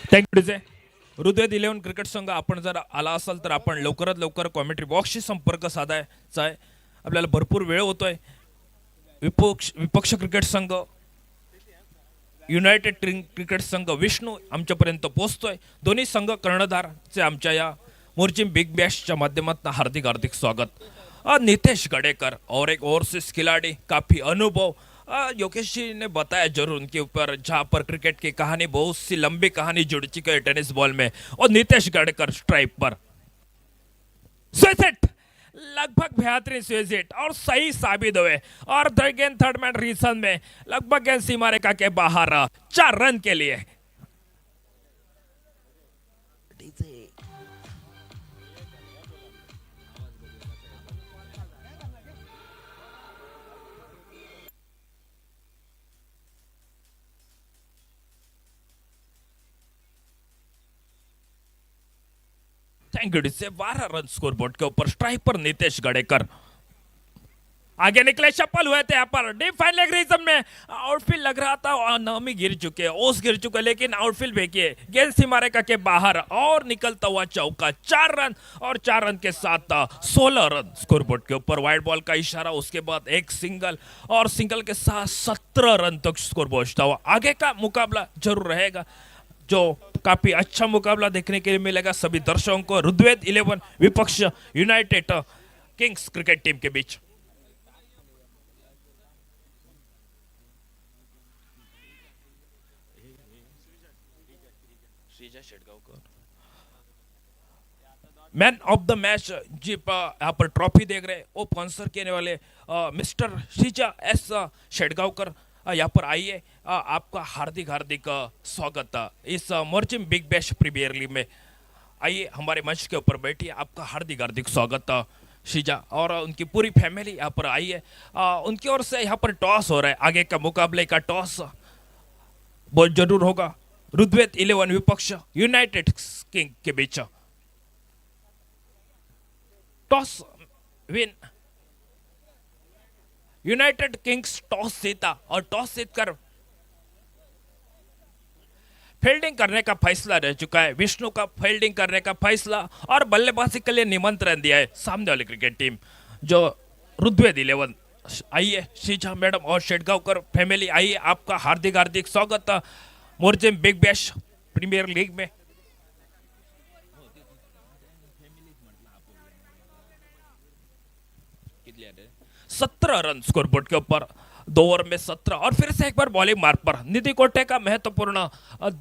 Thank you DJ. ऋग्वेद 11 क्रिकेट संघ आपण जर आला असाल तर आपण लवकरात लवकर कॉमेंट्री बॉक्सशी संपर्क साधायचा आहे. आपल्याला भरपूर वेळ होतोय. विपक्ष क्रिकेट संघ, युनायटेड क्रिकेट संघ विष्णू आमच्यापर्यंत पोहोचतोय. दोन्ही संघ कर्णधारचे आमच्या या मोर्चिम बिग बॅशच्या माध्यमातून हार्दिक हार्दिक स्वागत. नितेश गडेकर और एक ओवरसीज खिलाड़ी, काफी अनुभव. योगेश जी ने बताया जरूर उनके ऊपर, जहाँ पर क्रिकेट की कहानी, बहुत सी लंबी कहानी जुड़ चुकी है टेनिस बॉल में. और नितेश गडेकर स्ट्राइक पर स्विच, लगभग बेहतरीन स्विच और सही साबित हुए. और थर्ड मैन रीजन में लगभग गेंद सीमा रेखा के बाहर 4 रन के लिए. थैंक यू से 12 रन स्कोर बोर्ड के ऊपर. स्ट्राइक पर नितेश गडेकर आगे निकले, सफल हुए थे यहाँ पर डीप फाइन लेग रीजन में. आउटफील्ड लग रहा था नमी गिर चुके, ओस गिर चुके, लेकिन आउटफील्ड देखिए गेंद सीमा रेखा के बाहर और निकलता हुआ चौका. 4 रन और 4 रन के साथ 16 रन स्कोर बोर्ड के ऊपर. वाइड बॉल का इशारा, उसके बाद एक सिंगल और सिंगल के साथ 17 रन तक स्कोर पहुंचता हुआ. आगे का मुकाबला जरूर रहेगा, जो काफी अच्छा मुकाबला देखने के लिए मिलेगा सभी दर्शकों को. ऋग्वेद 11 विपक्ष यूनाइटेड किंग्स क्रिकेट टीम के बीच. मैन ऑफ द मैच जी यहाँ पर ट्रॉफी देख रहे, वो स्पॉन्सर करने वाले मिस्टर श्रीजा एस शेडगांवकर यहाँ पर आइए. आपका हार्दिक हार्दिक स्वागत इस मोर्चिम बिग बैश प्रीमियर लीग में. आइए हमारे मंच के ऊपर बैठिए. आपका हार्दिक हार्दिक स्वागत श्रीजा और उनकी पूरी फैमिली यहाँ पर आइए. उनकी ओर से यहाँ पर टॉस हो रहा है. आगे का मुकाबले का टॉस बहुत जरूर होगा. ऋग्वेद 11 विपक्ष यूनाइटेड किंग के बीच. Toss win United Kings toss जीता और टॉस जीतकर फील्डिंग करने का फैसला रह चुका है। विष्णु का फील्डिंग करने का फैसला और बल्लेबाजी के लिए निमंत्रण दिया है सामने वाली क्रिकेट टीम जो ऋग्वेद 11। आइए शीजा मैडम और शेटगांवकर फैमिली, आइए आपका हार्दिक हार्दिक स्वागत Morjim big bash premier league में। सत्रह रन स्कोरबोर्ड के ऊपर 2 ओवर में 17 और फिर से एक बार बॉलिंग मार्क पर निधि कोटे का महत्वपूर्ण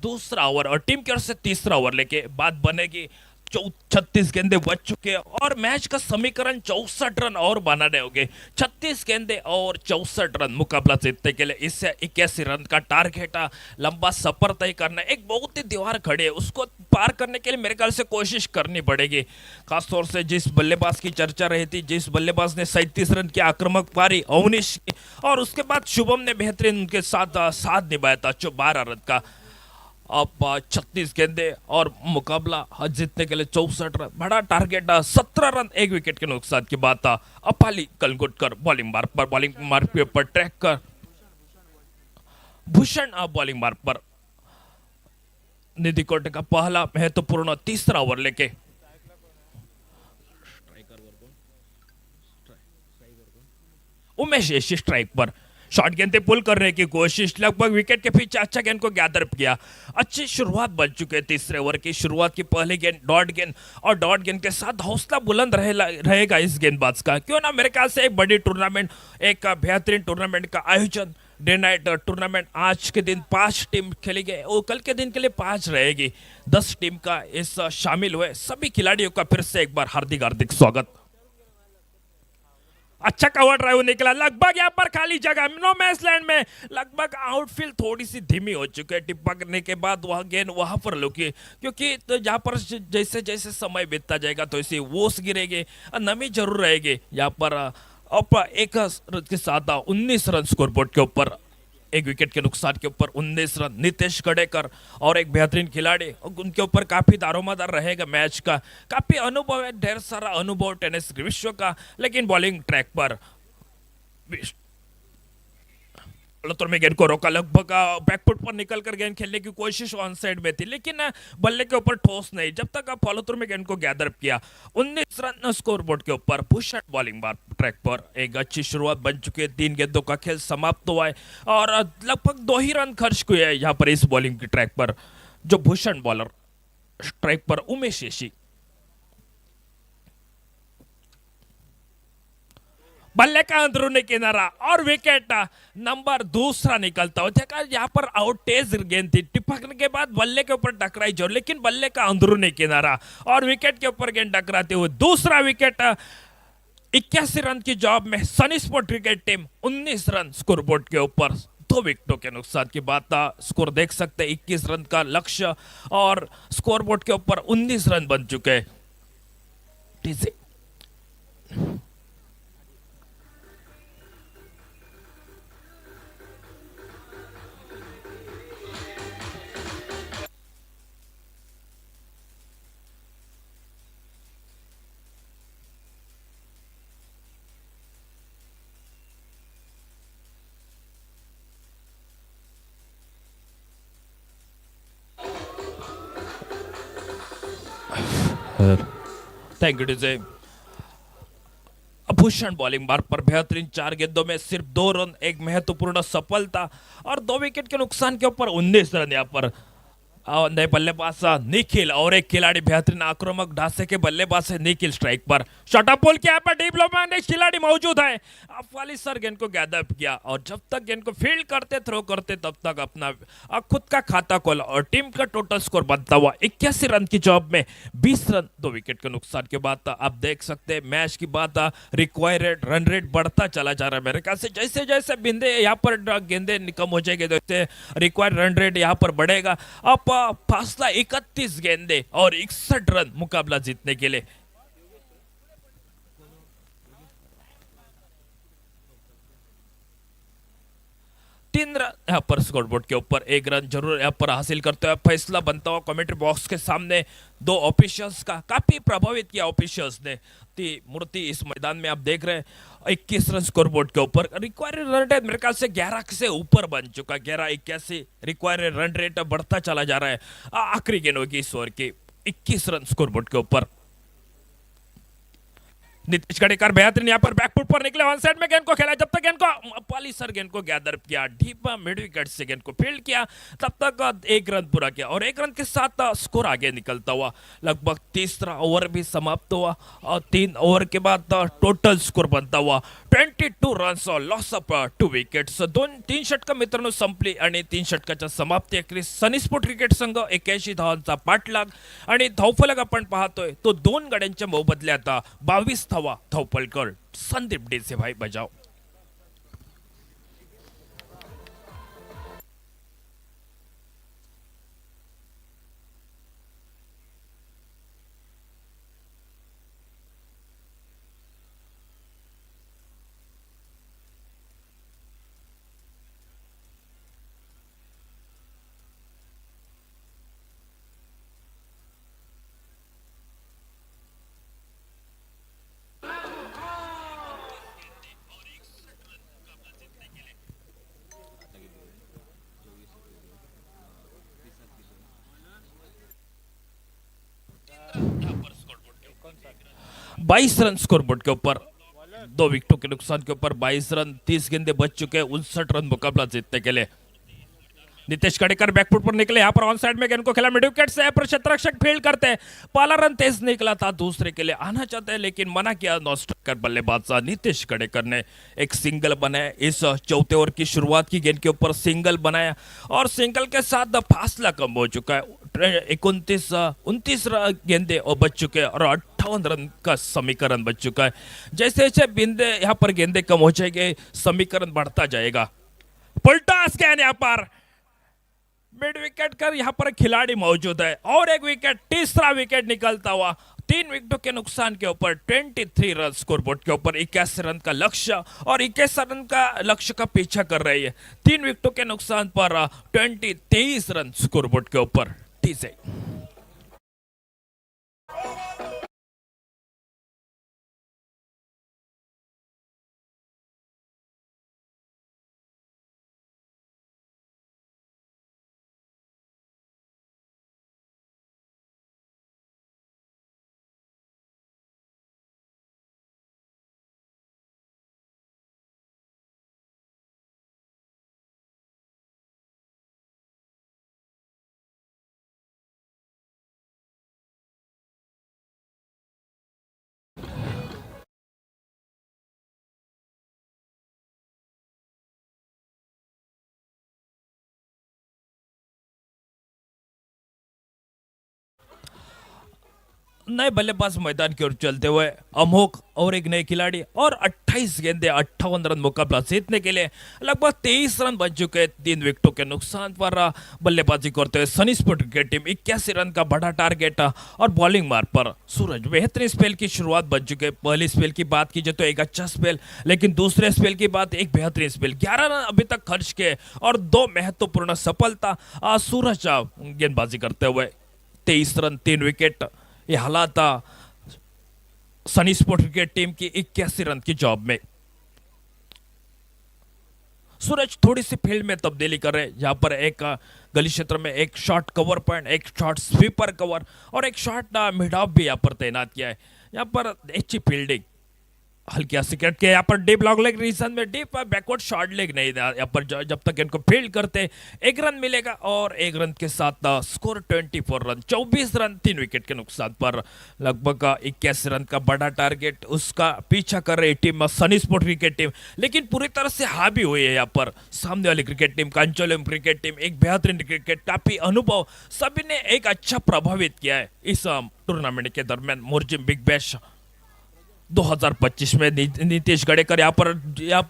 दूसरा ओवर और टीम की ओर से तीसरा ओवर लेके बात बनेगी। 36 गेंदे बच चुके हैं और मैच का समीकरण 64 रन और बनाने होंगे। 36 गेंदे और 64 रन मुकाबला जीतने के लिए इससे 81 रन का टारगेट लंबा सफर तय करना। एक बहुत ही दीवार खड़ी है, उसको पार करने के लिए मेरे ख्याल से कोशिश करनी पड़ेगी। खासतौर से जिस बल्लेबाज की चर्चा रही थी, जिस बल्लेबाज ने 37 रन की आक्रामक पारी अवनीश की और उसके बाद शुभम ने बेहतरीन उनके साथ साथ निभाया था 12 रन का। अब 36 गेंदे और मुकाबला जीतने के लिए 64 रन, बड़ा टारगेट 17 रन 1 विकेट के नुकसान की बात। अपाली कलगुटकर बॉलिंग मार्क के ऊपर ट्रैक कर भूषण बॉलिंग मार्क पर निधि कोटे का पहला महत्वपूर्ण तीसरा ओवर लेके उमेश यशी स्ट्राइक पर शॉर्ट गेंद पुल करने की कोशिश, लगभग विकेट के पीछे अच्छा गेंद को गैदर किया। अच्छी शुरुआत बन चुके हैं तीसरे ओवर की। शुरुआत की पहली गेंद डॉट गेंद और डॉट गेंद के साथ हौसला बुलंद रहेगा इस गेंदबाज का। क्यों ना मेरे ख्याल से एक बड़ी टूर्नामेंट, एक बेहतरीन टूर्नामेंट का आयोजन, डे नाइट टूर्नामेंट आज के दिन 5 टीम खेली गई और कल के दिन के लिए 5 रहेगी। 10 टीम का इस शामिल हुए सभी खिलाड़ियों का फिर से एक बार हार्दिक हार्दिक स्वागत। अच्छा कवर ड्राइव निकला, लगभग यहाँ पर खाली जगह नो मैच लैंड में, लगभग आउटफील्ड थोड़ी सी धीमी हो चुकी है। टिप्पा करने के बाद वह गेंद वहां पर लुकी, क्योंकि तो यहाँ पर जैसे जैसे समय बीतता जाएगा तो इसी वोस गिरेगी, नमी जरूर रहेगी यहाँ पर। अब एक रन के साथ 19 रन स्कोरबोर्ड के ऊपर, 1 विकेट के नुकसान के ऊपर 19 रन। नितेश गडेकर और एक बेहतरीन खिलाड़ी, उनके ऊपर काफी दारोमदार रहेगा मैच का। काफी अनुभव है, ढेर सारा अनुभव टेनिस विश्व का, लेकिन बॉलिंग ट्रैक पर तो में गेंद को रोका, लगभग बैकफुट पर निकलकर गेंद खेलने की कोशिश ऑन साइड में थी, लेकिन बल्ले के ऊपर ठोस नहीं। जब तक फॉलोथ्रू में गेंद को गैदर किया, 19 रन स्कोरबोर्ड के ऊपर। भूषण बॉलिंग बार ट्रैक पर एक अच्छी शुरुआत बन चुकी है। 3 गेंदों का खेल समाप्त हुआ है और लगभग 2 ही रन खर्च हुए हैं यहाँ पर इस बॉलिंग की ट्रैक पर। जो भूषण बॉलर स्ट्राइक पर उमेश यशी, बल्ले का अंदरूनी किनारा और विकेट नंबर दूसरा निकलता हो। देखा यहाँ पर आउट तेज गेंद थी, टिपकने के बाद बल्ले के ऊपर टकराई जोर, लेकिन बल्ले का अंदरूनी किनारा और विकेट के ऊपर गेंद टकराते हुए दूसरा विकेट। 81 रन की जॉब में Sunny sport cricket team 19 run scoreboard के ऊपर, 2 विकेटों के नुकसान की बात। स्कोर देख सकते हैं, 21 रन का लक्ष्य और स्कोरबोर्ड के ऊपर 19 रन बन चुके हैं। Thank you DJ. Bhushan bowling बार पर बेहतरीन 4 गेंदों में सिर्फ 2 रन, एक महत्वपूर्ण सफलता और 2 विकेट के नुकसान के ऊपर 19 रन यहाँ पर। नए बल्लेबाज निखिल और एक खिलाड़ी बेहतरीन आक्रामक ढांचे के बल्लेबाज है निखिल स्ट्राइक पर। शॉट अप पुल किया पर डीप लो में एक खिलाड़ी मौजूद है। अफवाली सर गेंद को गैदर किया और जब तक गेंद को फील्ड करते थ्रो करते तब तक अपना खुद का खाता खोला और टीम का टोटल स्कोर बनता हुआ 81 रन की जॉब में 20 रन 2 विकेट के नुकसान के बाद। आप देख सकते हैं मैच की बात, रिक्वायर्ड रन रेट बढ़ता चला जा रहा है मेरे ख्याल से। जैसे जैसे बिंदे यहाँ पर गेंदे कम हो जाएंगे वैसे रिक्वायर्ड रन रेट यहाँ पर बढ़ेगा। अब फासला 31 गेंदे और 61 रन मुकाबला जीतने के लिए। 3 रन यहाँ पर स्कोरबोर्ड के ऊपर, 1 रन जरूर यहाँ पर हासिल करते हुए फैसला बनता हुआ कमेंट्री बॉक्स के सामने। 2 ऑफिशियल्स का काफी प्रभावित किया ऑफिशियल्स ने ती मूर्ति इस मैदान में आप देख रहे हैं। 21 रन स्कोरबोर्ड के ऊपर, रिक्वायर्ड रन रेट मेरे ख्याल से 11 से ऊपर बन चुका, 11-81 रिक्वायर्ड रन रेट बढ़ता चला जा रहा है आखिरी गेंदों की इस ओवर की। 21 रन स्कोरबोर्ड के ऊपर। नीतीश गडेकर बेहतरीन यहाँ पर बैकफुट पर निकले, ऑन साइड में गेंद को खेला, जब तक गेंद को पॉलिसर गेंद को गैदर किया, डीप मिड विकेट से गेंद को फील्ड किया, तब तक 1 रन पूरा किया और 1 रन के साथ स्कोर आगे निकलता हुआ लगभग तीसरा ओवर भी समाप्त हुआ और 3 ओवर के बाद टोटल स्कोर बनता हुआ 22 रन्स और लॉस ऑफ 2 विकेट्स। 3 षटकं मित्रांनो संपली आणि 3 षटकाच्या समाप्ती अखेरीस सनी स्पोर्ट क्रिकेट संघ 81 धावांचा पाठलाग आणि धावफलक आपण पाहतोय तो 2 गड्यांच्या मोबदल्यात 22 धावा धावपलकर संदीप देसाई बजाव। बाईस रन स्कोरबोर्ड के ऊपर, 2 विकेटों के नुकसान के ऊपर 22 रन, 30 गेंदे बच चुके हैं, 59 रन मुकाबला जीतने के लिए। नीतीश गडेकर बैकफुट पर निकले, यहाँ पर ऑन साइड में गेंद को खेला, मिड विकेट से पर क्षेत्ररक्षक फील्ड करते हैं, पहला रन तेज निकला था, दूसरे के लिए आना चाहते हैं लेकिन मना किया नॉन स्ट्राइकर बल्लेबाज नीतीश गडेकर ने। एक सिंगल बनाया इस चौथे ओवर की शुरुआत की गेंद के ऊपर, सिंगल बनाया और सिंगल के साथ फासला कम हो चुका है, 29 गेंदे और बच चुके हैं और 58 रन का समीकरण बच चुका है। जैसे जैसे बिंदे यहाँ पर गेंदे कम हो जाएंगे समीकरण बढ़ता जाएगा। पलटा स्कैन यहाँ पर मिड विकेट कर यहाँ पर खिलाड़ी मौजूद है और एक विकेट, तीसरा विकेट निकलता हुआ 3 विकेटों के नुकसान के ऊपर 23 रन स्कोरबोर्ड के ऊपर, 81 रन का लक्ष्य और 21 रन का लक्ष्य का पीछा कर रही है। 3 विकेटों के नुकसान पर 23 रन स्कोरबोर्ड के ऊपर। ठीक है, नए बल्लेबाज मैदान की ओर चलते हुए अमोक और एक नए खिलाड़ी और 28 गेंदे 58 रन मुकाबला जीतने के लिए लगभग 23 रन बन चुके हैं। 3 विकेटों के नुकसान पर बल्लेबाजी करते हुए सनी स्पोर्ट क्रिकेट टीम 81 रन का बड़ा टारगेट और बॉलिंग मार पर सूरज बेहतरीन स्पेल की शुरुआत बन चुके हैं। पहली स्पेल की बात कीजिए तो एक अच्छा स्पेल, लेकिन दूसरे स्पेल की बात एक बेहतरीन स्पेल, 11 रन अभी तक खर्च किए और 2 महत्वपूर्ण सफलता। सूरज गेंदबाजी करते हुए 23 रन 3 विकेट, ये हालात सनी स्पोर्ट क्रिकेट टीम की 81 रन की जॉब में। सूरज थोड़ी सी फील्ड में तब्दीली कर रहे हैं, जहां पर एक गली क्षेत्र में एक शॉर्ट कवर पॉइंट, एक शॉर्ट स्वीपर कवर और एक शॉर्ट मिड ऑफ भी यहाँ पर तैनात किया है। यहाँ पर अच्छी फील्डिंग, हल्की सिकेट के यहाँ पर डीप लॉन्ग लेग रीजन में डीप बैकवर्ड शॉर्ट लेग नहीं, यहाँ पर जब तक इनको फील्ड करते 1 रन मिलेगा और 1 रन के साथ स्कोर 24 रन, 24 रन 3 विकेट के नुकसान पर लगभग 81 रन का बड़ा टारगेट, उसका पीछा कर रही टीम सनी स्पोर्ट क्रिकेट टीम, लेकिन पूरी तरह से हावी हुई है यहाँ पर सामने वाली क्रिकेट टीम। कांचोलिम क्रिकेट टीम एक बेहतरीन क्रिकेट, काफी अनुभव, सभी ने एक अच्छा प्रभावित किया है इस टूर्नामेंट के दरमियान। मोर्जिम बिग बैश 2025 में नीतीश गडेकर यहाँ पर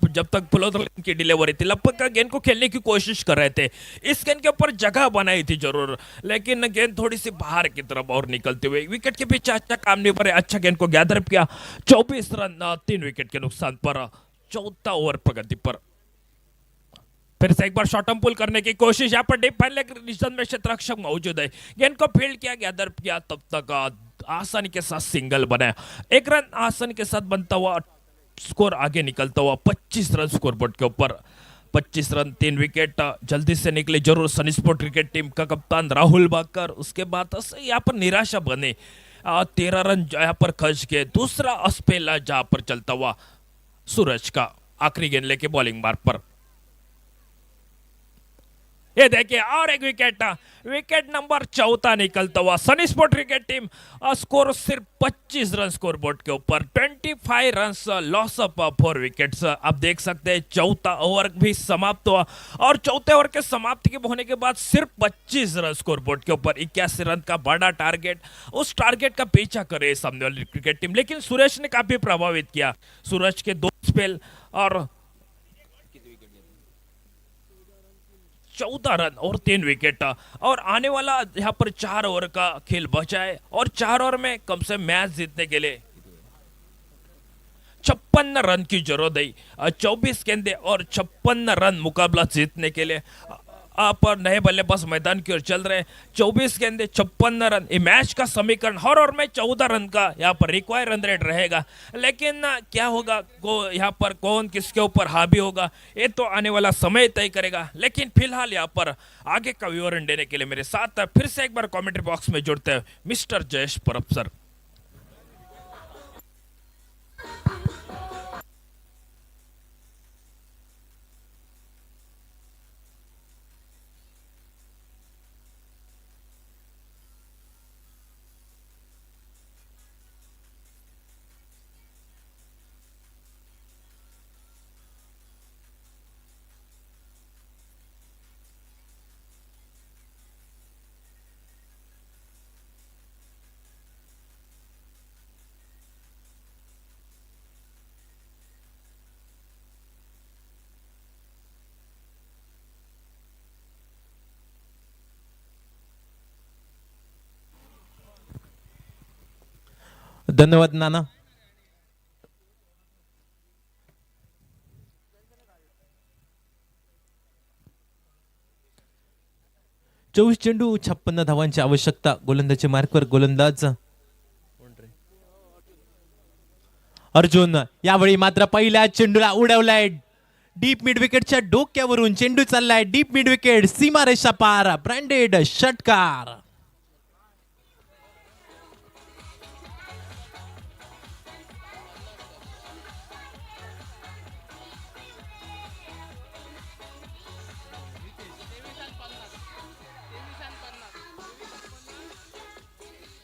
जब तक फ्लोर की डिलीवरी थी, लगभग का गेंद को खेलने की कोशिश कर रहे थे, इस गेंद के ऊपर जगह बनाई थी जरूर, लेकिन गेंद थोड़ी सी बाहर की तरफ और निकलते हुए विकेट के पीछे अच्छा काम नहीं पर अच्छा गेंद को गैदर किया। 24 रन 3 विकेट के नुकसान पर चौथा ओवर प्रगति पर फिर से एक बार शॉर्ट पुल करने की कोशिश, यहाँ पर डीप फैलने के रीजन में क्षेत्ररक्षक मौजूद है, गेंद को फील्ड किया गया, दर किया, तब तक आसानी के साथ सिंगल बनाया, एक रन आसानी के साथ बनता हुआ, स्कोर आगे निकलता हुआ 25 रन स्कोर बोर्ड के ऊपर, 25 रन 3 विकेट जल्दी से निकले जरूर सनी स्पोर्ट क्रिकेट टीम का कप्तान राहुल बाकर। उसके बाद यहाँ पर निराशा बने, 13 रन यहाँ पर खर्च किए, दूसरा स्पेल जहां पर चलता हुआ सूरज का आखिरी गेंद लेके बॉलिंग मार्ग पर, ये देखिए और एक विकेट, विकेट नंबर 14 निकलता हुआ, सनी स्पोर्ट क्रिकेट टीम स्कोर सिर्फ 25 रन स्कोर बोर्ड के ऊपर, 25 रन लॉस ऑफ 4 विकेट्स। आप देख सकते हैं चौथा ओवर भी समाप्त हुआ और चौथे ओवर के समाप्ति के होने के बाद सिर्फ 25 रन स्कोर बोर्ड के ऊपर, 81 रन का बड़ा टारगेट, उस टारगेट का पीछा करे सामने वाली क्रिकेट टीम, लेकिन सुरेश ने काफी प्रभावित किया, सूरज के 2 स्पेल और 14 रन और 3 विकेट, और आने वाला यहाँ पर 4 ओवर का खेल बचा है और 4 ओवर में कम से मैच जीतने के लिए 56 रन की जरूरत है, 24 गेंदे और 56 रन मुकाबला जीतने के लिए। आप नए बल्लेबाज मैदान की ओर चल रहे हैं, 24 गेंदे 56 रन, ये मैच का समीकरण, हर ओवर में 14 रन का यहाँ पर रिक्वायर रन रेट रहेगा, लेकिन क्या होगा यहाँ पर कौन किसके ऊपर हावी होगा ये तो आने वाला समय तय करेगा। लेकिन फिलहाल यहाँ पर आगे का विवरण देने के लिए मेरे साथ फिर से एक बार कमेंट्री बॉक्स में जुड़ते हैं मिस्टर जयेश परब सर। धन्यवाद नाना। चोवीस चेंडू 56 धावांची आवश्यकता, गोलंदाजी मार्कवर गोलंदाज अर्जुन, यावेळी मात्र पहिल्या चेंडूला उडवलाय डीप मिड विकेटच्या डोक्यावरून, चेंडू चाललाय डीप मिड विकेट, सीमारेषा पार, ब्रँडेड षटकार।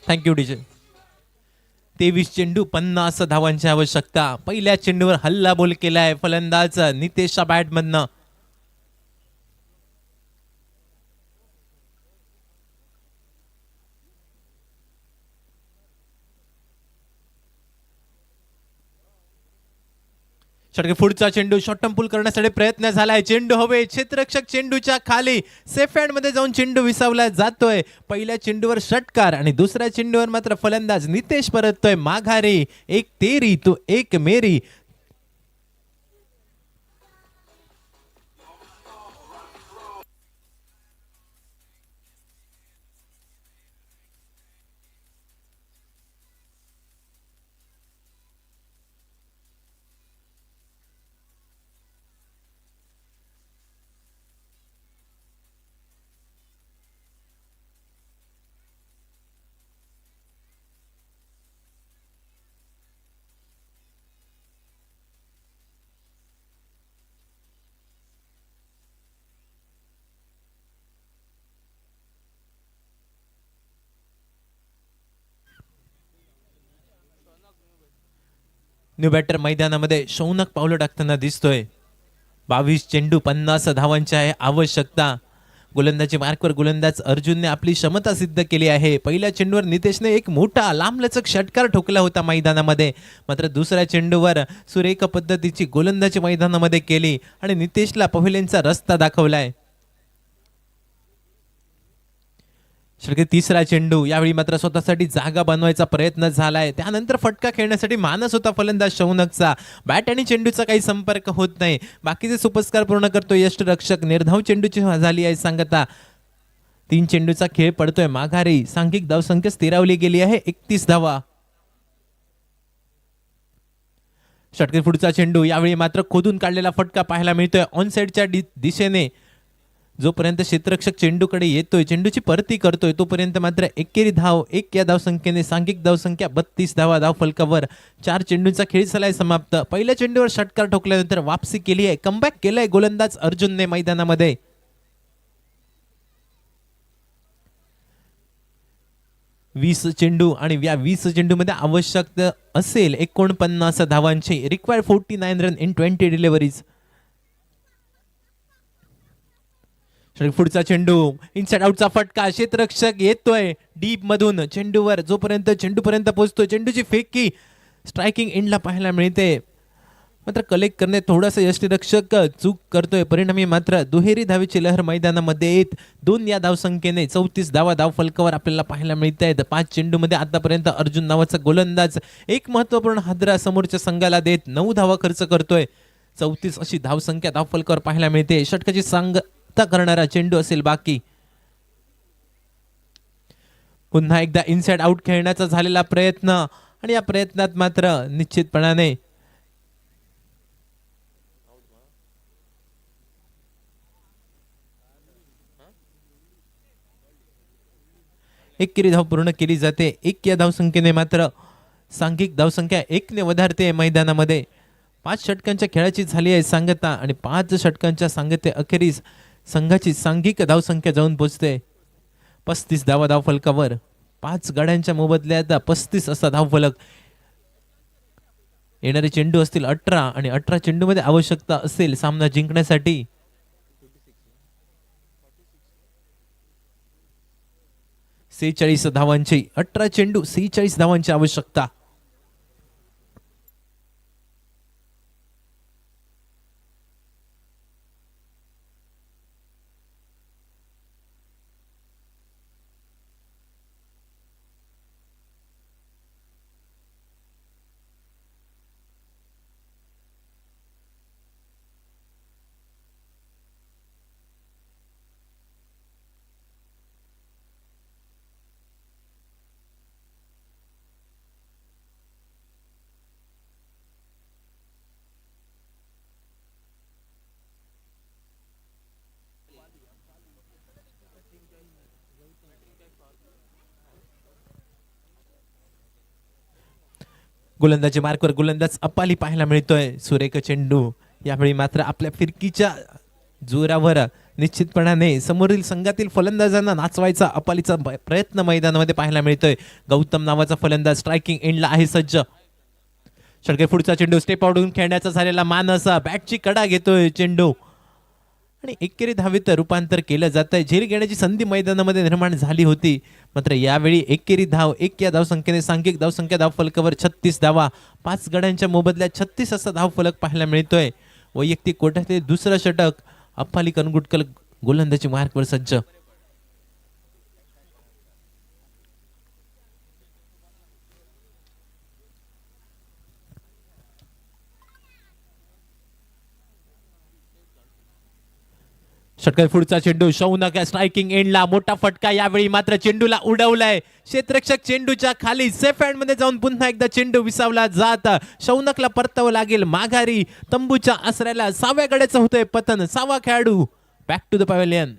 Thank you DJ. 23 चेंडू 50 धावांची आवश्यकता, पहिल्या चेंडूवर हल्ला बोल केलाय फलंदाज नितेशच्या बॅटमधनं, षटके पुढचा चेंडू शॉर्टम पुल करण्यासाठी प्रयत्न झालाय, चेंडू हवे, क्षेत्ररक्षक चेंडूच्या खाली सेफ हँड मध्ये जाऊन चेंडू विसावला जातोय, पहिल्या चेंडूवर षटकार आणि दुसऱ्या चेंडूवर मात्र फलंदाज नितेश परततोय माघारी, एक तेरी तो एक मेरी। न्यू बॅटर मैदानामध्ये शौनक पावलं टाकताना दिसतोय, 22 चेंडू 50 धावांची आहे आवश्यकता, गोलंदाजी मार्कवर गोलंदाज अर्जुनने आपली क्षमता सिद्ध केली आहे, पहिल्या चेंडूवर नितेशने एक मोठा लांबलचक षटकार ठोकला होता मैदानामध्ये, मात्र दुसऱ्या चेंडूवर सुरेख पद्धतीची गोलंदाजी मैदानामध्ये केली आणि नितेशला पवेलियनचा रस्ता दाखवलाय। षटके तिसरा चेंडू, यावेळी मात्र स्वतःसाठी जागा बनवायचा प्रयत्न झालाय. त्यानंतर फटका खेळण्यासाठी मानस होता फलंदाज शौनकचा. बॅट आणि चेंडूचा काही संपर्क होत नाही. बाकीचे सुपस्कार पूर्ण करतो यष्टरक्षक. निर्धाव चेंडूची झाली आहे सांगता. 3 चेंडूचा खेळ पडतोय माघारी. सांघिक धावसंख्या स्थिरावली गेली आहे 31 धावा. षटके पुढचा चेंडू, यावेळी मात्र खोदून काढलेला फटका पाहायला मिळतोय ऑन साइडच्या दिशेने. जोपर्यंत क्षेत्ररक्षक चेंडूकडे येतोय, चेंडूची परती करतोय, तोपर्यंत मात्र एकेरी धाव 1 या धावसंख्येने सांघिक धावसंख्या 32 धावा धाव फलकावर. 4 चेंडूंचा खेळ झालाय समाप्त. पहिल्या चेंडूवर षटकार ठोकल्यानंतर वापसी केली आहे, कमबॅक केलंय गोलंदाज अर्जुनने मैदानामध्ये. वीस चेंडू आणि या 20 चेंडूमध्ये आवश्यक असेल 49 धावांची. Required 49 run in 20 deliveries. पुढचा चेंडू, इनसाइड आउटचा फटका, क्षेत्ररक्षक येतोय डीप मधून चेंडूवर. जोपर्यंत चेंडूपर्यंत पोहोचतोय, चेंडूची फेकी स्ट्रायकिंग एंडला पाहायला मिळते. मात्र कलेक्ट करणे थोडासा यष्टीरक्षक चूक करतोय. परिणामी मात्र दुहेरी धावेची लहर मैदानामध्ये येत 2 या धावसंख्येने 34 धावा धाव फलकावर आपल्याला पाहायला मिळत आहेत. 5 चेंडूमध्ये आतापर्यंत अर्जुन नावाचा गोलंदाज एक महत्वपूर्ण हादरा समोरच्या संघाला देत 9 धावा खर्च करतोय. 34 अशी धावसंख्या धाव फलकावर पाहायला मिळते. षटकाची सांगता करणारा चेंडू असेल बाकी. पुन्हा एकदा इनसाइड आउट खेळण्याचा झालेला प्रयत्न आणि या प्रयत्नात मात्र निश्चितपणाने एकेरी धाव पूर्ण केली जाते. 1 या धावसंख्येने मात्र सांघिक धावसंख्या 1 ने वधारते मैदानामध्ये. 5 षटकांच्या खेळाची झाली आहे सांगता आणि 5 षटकांच्या सांगते अखेरीस संघाची सांघिक धावसंख्या जाऊन पोहोचते 35 धावा धाव फलकावर. 5 गाड्यांच्या मोबदल्यात 35 असा धाव फलक. येणारे चेंडू असतील 18 आणि 18 चेंडूमध्ये आवश्यकता असेल सामना जिंकण्यासाठी 46 धावांची. 18 चेंडू 46 धावांची आवश्यकता. गोलंदाजी मार्कवर गोलंदाज अपाली पाहायला मिळतोय. सुरेख चेंडू, यावेळी मात्र आपल्या फिरकीच्या जोरावर निश्चितपणाने समोरील संघातील फलंदाजांना नाचवायचा अपालीचा प्रयत्न मैदानामध्ये पाहायला मिळतोय. गौतम नावाचा फलंदाज स्ट्रायकिंग एंडला आहे सज्ज. षटके पुढचा चेंडू स्टेप आउटून खेळण्याचा झालेला मानस. बॅटची कडा घेतोय चेंडू आणि एकेरी धावेत रूपांतर केलं जात आहे. झेल घेण्याची संधी मैदानामध्ये निर्माण झाली होती, मात्र यावेळी एकेरी धाव 1 या धावसंख्येने सांघिक धावसंख्या धाव फलकावर 36 धावा. 5 गड्यांच्या मोबदल्यात 36 असा धाव फलक पाहायला मिळतोय. वैयक्तिक कोट्यातील दुसरं षटक. अप्पाली कनगुटकर गोलंदाजी मार्कवर सज्ज. षटकार पुढचा चेंडू शौनक स्ट्रायकिंग एंडला. मोठा फटका, यावेळी मात्र चेंडूला उडवलाय. क्षेत्ररक्षक चेंडूच्या खाली सेफ हँड मध्ये जाऊन पुन्हा एकदा चेंडू विसावला जात. शौनकला परतावं लागेल माघारी. तंबूच्या आसऱ्याला 6व्या गड्याचं होतंय पतन. 6वा खेळाडू बॅक टू द पॅव्हेलियन.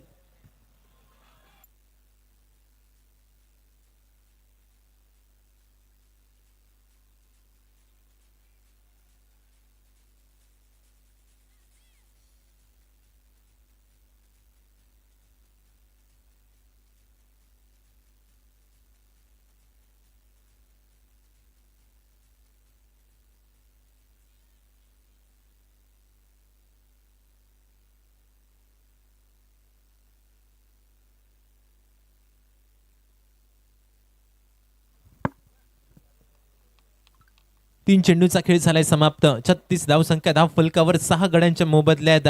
तीन चेंडूचा खेळ झालाय समाप्त. 36 धावसंख्या धाव फलकावर 6 गड्यांच्या मोबदल्यात.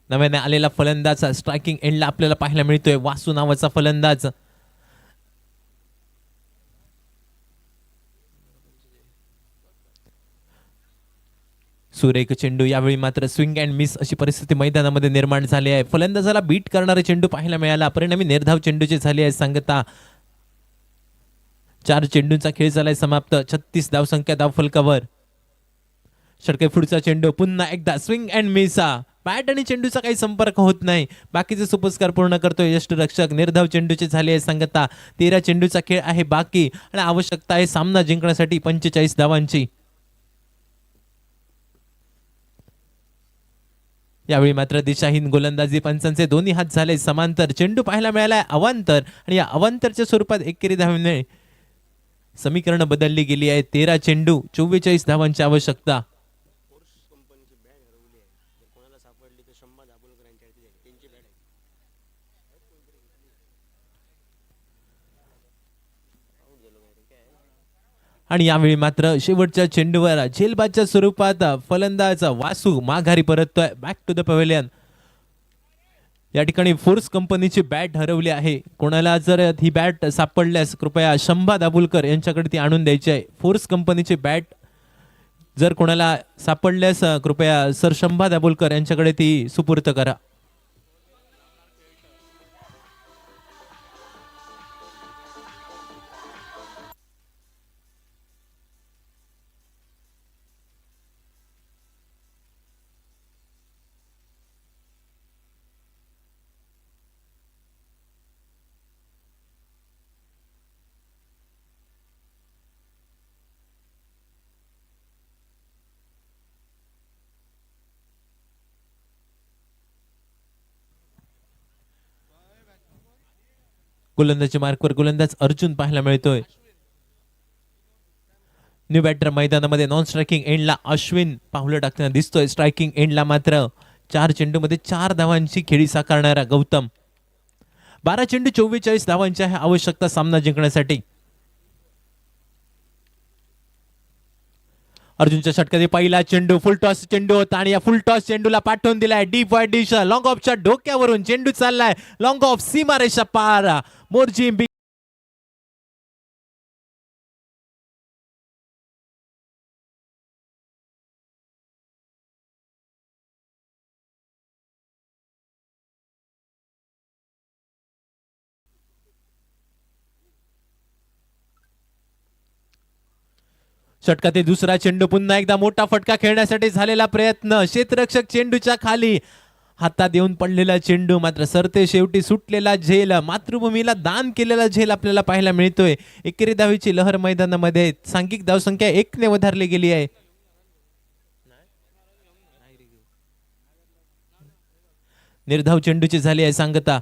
नव्याने आलेला फलंदाज स्ट्रायकिंग एंडला आपल्याला पाहायला मिळतोय वासू नावाचा फलंदाज. सुरेख चेंडू, यावेळी मात्र स्विंग अँड मिस अशी परिस्थिती मैदानामध्ये निर्माण झाली आहे. फलंदाजाला बीट करणारे चेंडू पाहायला मिळाला, परिणामी निर्धाव चेंडूची झाली आहे सांगता. 4 चेंडूंचा खेळ झालाय समाप्त. 36 धावसंख्या धावफलकावर. षटके पुढचा चेंडू, पुन्हा एकदा स्विंग अँड मिस. बॅट आणि चेंडूचा काही संपर्क होत नाही. बाकीचे सुपुस्कार पूर्ण करतोय यष्टरक्षक. निर्धाव चेंडूची झाली आहे सांगता. 13 चेंडूचा खेळ आहे बाकी आणि आवश्यकता आहे सामना जिंकण्यासाठी 45 धावांची. यावेळी मात्र दिशाहीन गोलंदाजी, पंचांचे दोन्ही हात झाले समांतर. चेंडू पाहायला मिळालाय अवांतर आणि या अवांतरच्या स्वरूपात एकेरी धावेने समीकरण बदलली गेली आहे. 13 चेंडू 44 धावांची आवश्यकता. आणि यावेळी मात्र शेवटच्या चेंडूवर झेलबादच्या स्वरूपात फलंदाज वासू माघारी परततोय. Back to the pavilion. या ठिकाणी फोर्स कंपनीची बॅट हरवली आहे. कोणाला जर ही बॅट सापडल्यास कृपया शंभा दाभोलकर यांच्याकडे ती आणून द्यायची आहे. फोर्स कंपनीची बॅट जर कोणाला सापडल्यास कृपया सर शंभा दाभोलकर यांच्याकडे ती सुपूर्त करा. गोलंदाजी मार्कवर गोलंदाज अर्जुन पाहायला मिळतोय. न्यू बॅटर मैदानामध्ये नॉन स्ट्रायकिंग एंडला अश्विन पावलं टाकताना दिसतोय. स्ट्रायकिंग एंडला मात्र 4 चेंडूमध्ये 4 धावांची खेळी साकारणारा गौतम. 12 चेंडू 44 धावांची आहे आवश्यकता सामना जिंकण्यासाठी. अर्जुनच्या षटकातील पहिला चेंडू फुल टॉस चेंडू होता आणि या फुल टॉस चेंडूला पाठवून दिलाय डीप वाईड डिश. लॉंग ऑफच्या डोक्यावरून चेंडू चाललाय लॉंग ऑफ, सीमारेषा पार. मोर्जी षटकातील दुसरा चेंडू, पुन्हा एकदा मोठा फटका खेळण्यासाठी झालेला प्रयत्न. क्षेत्ररक्षक चेंडूच्या खाली हातात येऊन पडलेला चेंडू, मात्र सरते शेवटी सुटलेला झेल. मातृभूमीला दान केलेला झेल आपल्याला पाहायला मिळतोय. एकेरी धावेची लहर मैदानामध्ये. सांघिक धावसंख्या 1 ने वधारली गेली आहे. निर्धाव चेंडूची झाली आहे सांगता.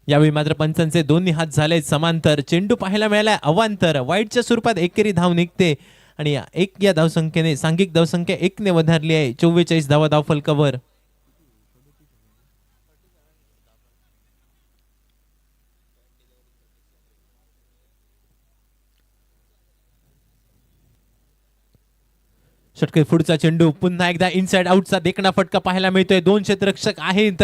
यावेळी मात्र पंचांचे दोन्ही हात झाले समांतर. चेंडू पाहायला मिळालाय अवांतर. वाईडच्या स्वरूपात एकेरी धाव निघते आणि या धावसंख्येने सांघिक धावसंख्या 1 ने वधारली आहे. 44 धावा धावफलकावर. षटके पुढचा चेंडू, पुन्हा एकदा इनसाइड आउटचा देखणा फटका पाहायला मिळतोय. 2 क्षेत्ररक्षक आहेत.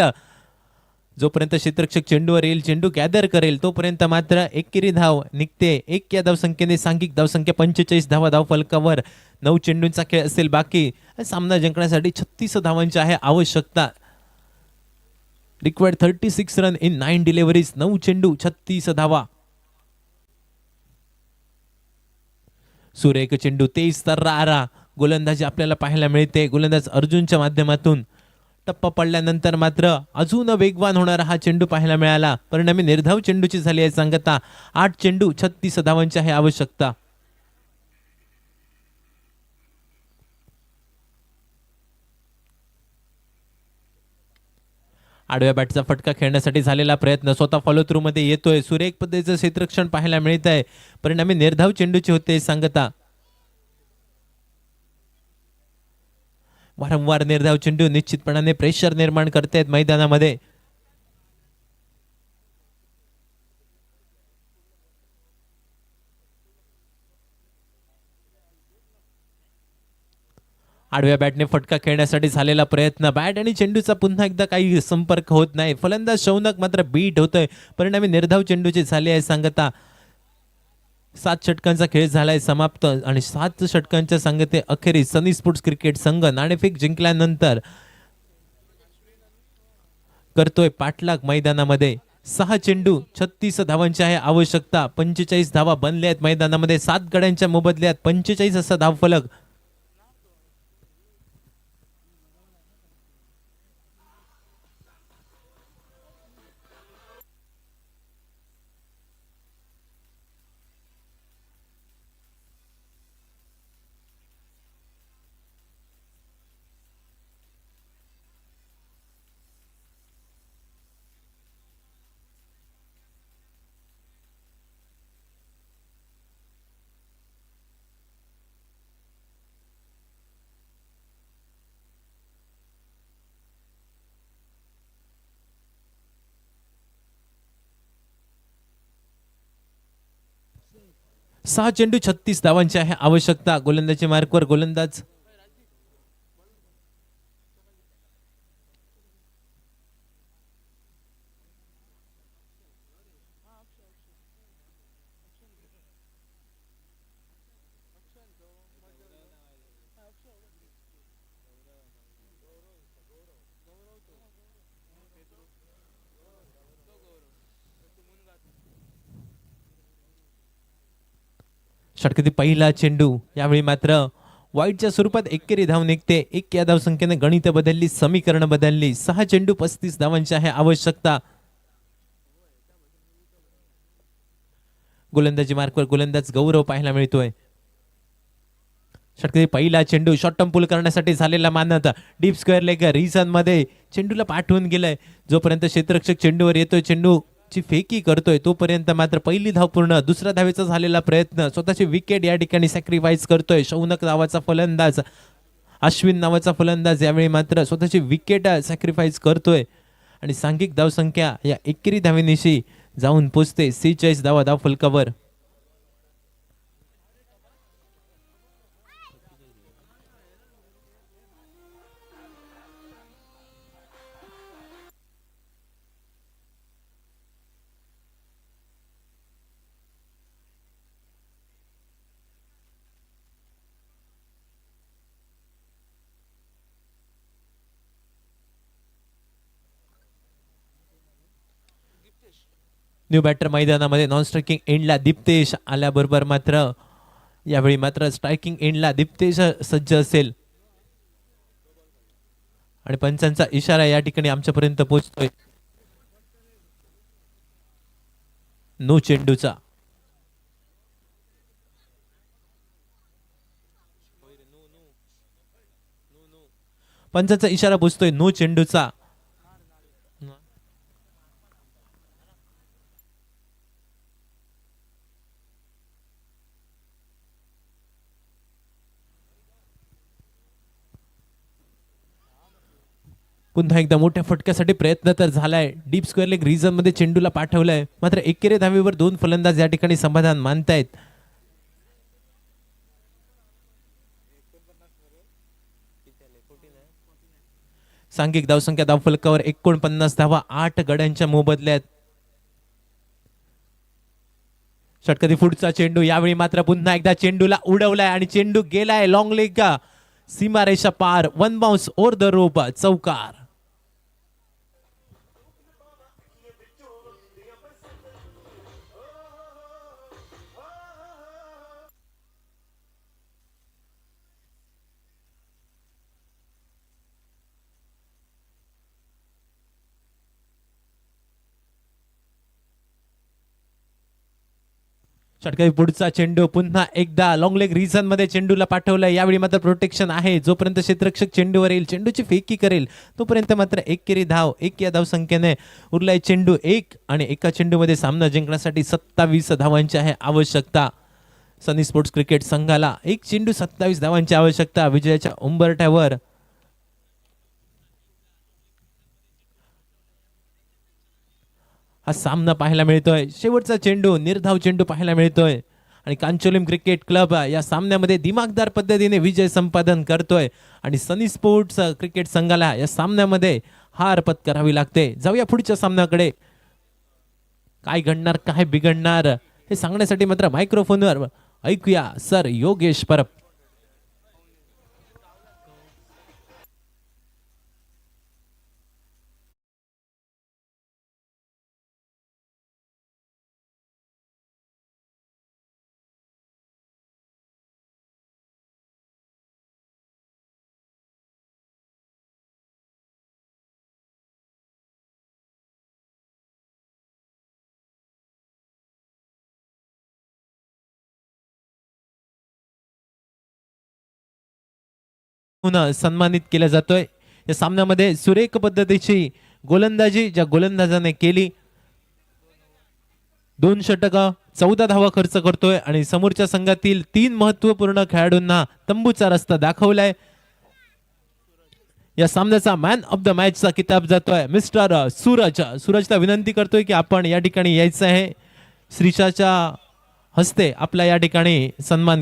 जोपर्यंत क्षेत्ररक्षक चेंडूवर येईल, चेंडू गॅदर करेल, तोपर्यंत मात्र एकेरी धाव निघते. 1 या धावसंख्येने सांघिक धावसंख्या 45 धावा धावफलकावर. 9 चेंडूंचा खेळ असेल बाकी. सामना जिंकण्यासाठी 36 धावांची आहे आवश्यकता. Required 36 run in 9 deliveries. 9 चेंडू 36 धावा. सुरेख चेंडू, तेज तर्रारा गोलंदाजी आपल्याला पाहायला मिळते. गोलंदाज अर्जुनच्या माध्यमातून टप्पा पडल्यानंतर मात्र अजून वेगवान होणारा हा चेंडू पाहायला मिळाला. परिणामी निर्धाव चेंडूची झाली आहे सांगता. 8 चेंडू 36 धावांची आहे आवश्यकता. आडव्या बॅटचा फटका खेळण्यासाठी झालेला प्रयत्न स्वतः फॉलो थ्रू मध्ये येतोय. सुरेख पद्धतीचं क्षेत्ररक्षण पाहायला मिळत आहे. परिणामी निर्धाव चेंडूची होते सांगता. वारंवार निर्धाव चेंडू निश्चितपणाने प्रेशर निर्माण करतायत मैदानामध्ये. आडव्या बॅटने फटका खेळण्यासाठी झालेला प्रयत्न, बॅट आणि चेंडूचा पुन्हा एकदा काही संपर्क होत नाही. फलंदाज शौनक मात्र बीट होतोय. परिणामी निर्धाव चेंडूची झाली आहे सांगता. 7 षटकांचा खेळ झालाय समाप्त आणि 7 षटकांच्या सांगते अखेरीस सनी स्पोर्ट्स क्रिकेट संघ नाणेफेक जिंकल्यानंतर करतोय पाठलाग मैदानामध्ये. 6 चेंडू 36 धावांची आहे आवश्यकता. 45 धावा बनल्या आहेत मैदानामध्ये. 7 गड्यांच्या मोबदल्यात 45 असा धावफलक. सहा चेंडू 36 धावांची आहे आवश्यकता. गोलंदाजी मार्कवर गोलंदाज षटकातील पहिला चेंडू. यावेळी मात्र वाईटच्या स्वरूपात एकेरी धाव निघते. 1 या धावसंख्येने गणित बदलली, समीकरण बदलली. 6 चेंडू 35 धावांची आहे आवश्यकता. गोलंदाजी मार्कवर गोलंदाज गौरव पाहायला मिळतोय. षटकातील पहिला चेंडू शॉर्ट टर्म पुल करण्यासाठी झालेला मानत. डीप स्क्वेअर लेग रिझन मध्ये चेंडूला पाठवून गेलाय. जोपर्यंत क्षेत्ररक्षक चेंडूवर येतोय, चेंडू ची फेकी करतोय, तोपर्यंत मात्र पहिली धाव पूर्ण. दुसरा धावेचा झालेला प्रयत्न. स्वतःची विकेट या ठिकाणी सॅक्रिफाईस करतोय शौनक नावाचा फलंदाज. अश्विन नावाचा फलंदाज यावेळी मात्र स्वतःची विकेट सॅक्रिफाईस करतोय आणि सांघिक धावसंख्या या एकेरी धावेनिशी जाऊन पोचते 46 धावा धाव फलकावर. न्यू बॅटर मैदानामध्ये नॉन स्ट्रायकिंग एंडला दीप्तेश आल्याबरोबर मात्र यावेळी मात्र स्ट्रायकिंग एंडला दीप्तेश सज्ज असेल आणि पंचांचा इशारा या ठिकाणी आमच्यापर्यंत पोहोचतोय. नो चेंडूचा. पंचांचा इशारा पोहोचतोय नो चेंडूचा. पुन्हा एकदा मोठ्या फटक्यासाठी प्रयत्न तर झालाय. डीप स्क्वेअर लेग रिजन मध्ये चेंडूला पाठवलाय. मात्र एकेरी धावेवर 2 फलंदाज या ठिकाणी समाधान मानतायत. सांघिक धावसंख्या धावफलकावर 49 धावा 8 गड्यांच्या मोबदल्यात. षटकातील पुढचा चेंडू. यावेळी मात्र पुन्हा एकदा चेंडूला उडवलाय आणि चेंडू गेलाय लॉंग लेग सीमारेषा पार. 1 बाउन्स ओव्हर द रोप. चौकार. षटकातील पुढचा चेंडू. पुन्हा एकदा लॉंग लेग रिजन मध्ये चेंडूला पाठवलाय. यावेळी मात्र प्रोटेक्शन आहे. जोपर्यंत क्षेत्ररक्षक चेंडूवर येईल, चेंडूची फेकी करेल, तोपर्यंत मात्र एकेरी धाव. 1 या धावसंख्येने उरलाय चेंडू 1 आणि एका चेंडूमध्ये सामना जिंकण्यासाठी 27 धावांची आहे आवश्यकता. सनी स्पोर्ट्स क्रिकेट संघाला 1 चेंडू 27 धावांची आवश्यकता. विजयाच्या उंबरठ्यावर हा सामना पाहायला मिळतोय. शेवटचा चेंडू निर्धाव चेंडू पाहायला मिळतोय आणि कांचोलीम क्रिकेट क्लब या सामन्यामध्ये दिमागदार पद्धतीने विजय संपादन करतोय आणि सनी स्पोर्ट्स क्रिकेट संघाला या सामन्यामध्ये हार पत्करावी लागते. जाऊया पुढच्या सामन्याकडे. काय घडणार काय बिघडणार हे सांगण्यासाठी मात्र मायक्रोफोनवर ऐकूया सर योगेश परब. पुन्हा सन्मानित केला जातोय. या सामन्यामध्ये सुरेख पद्धतीची गोलंदाजी ज्या गोलंदाजाने केली, 2 षटकं 14 धावा खर्च करतोय आणि समोरच्या संघातील 3 महत्वपूर्ण खेळाडूंना तंबूचा रस्ता दाखवलाय. या सामन्याचा मॅन ऑफ द मॅचचा किताब जातोय मिस्टर सूरज. सूरजला विनंती करतोय की आपण या ठिकाणी यायचं आहे. श्रीशाच्या हस्ते आपला या ठिकाणी सन्मान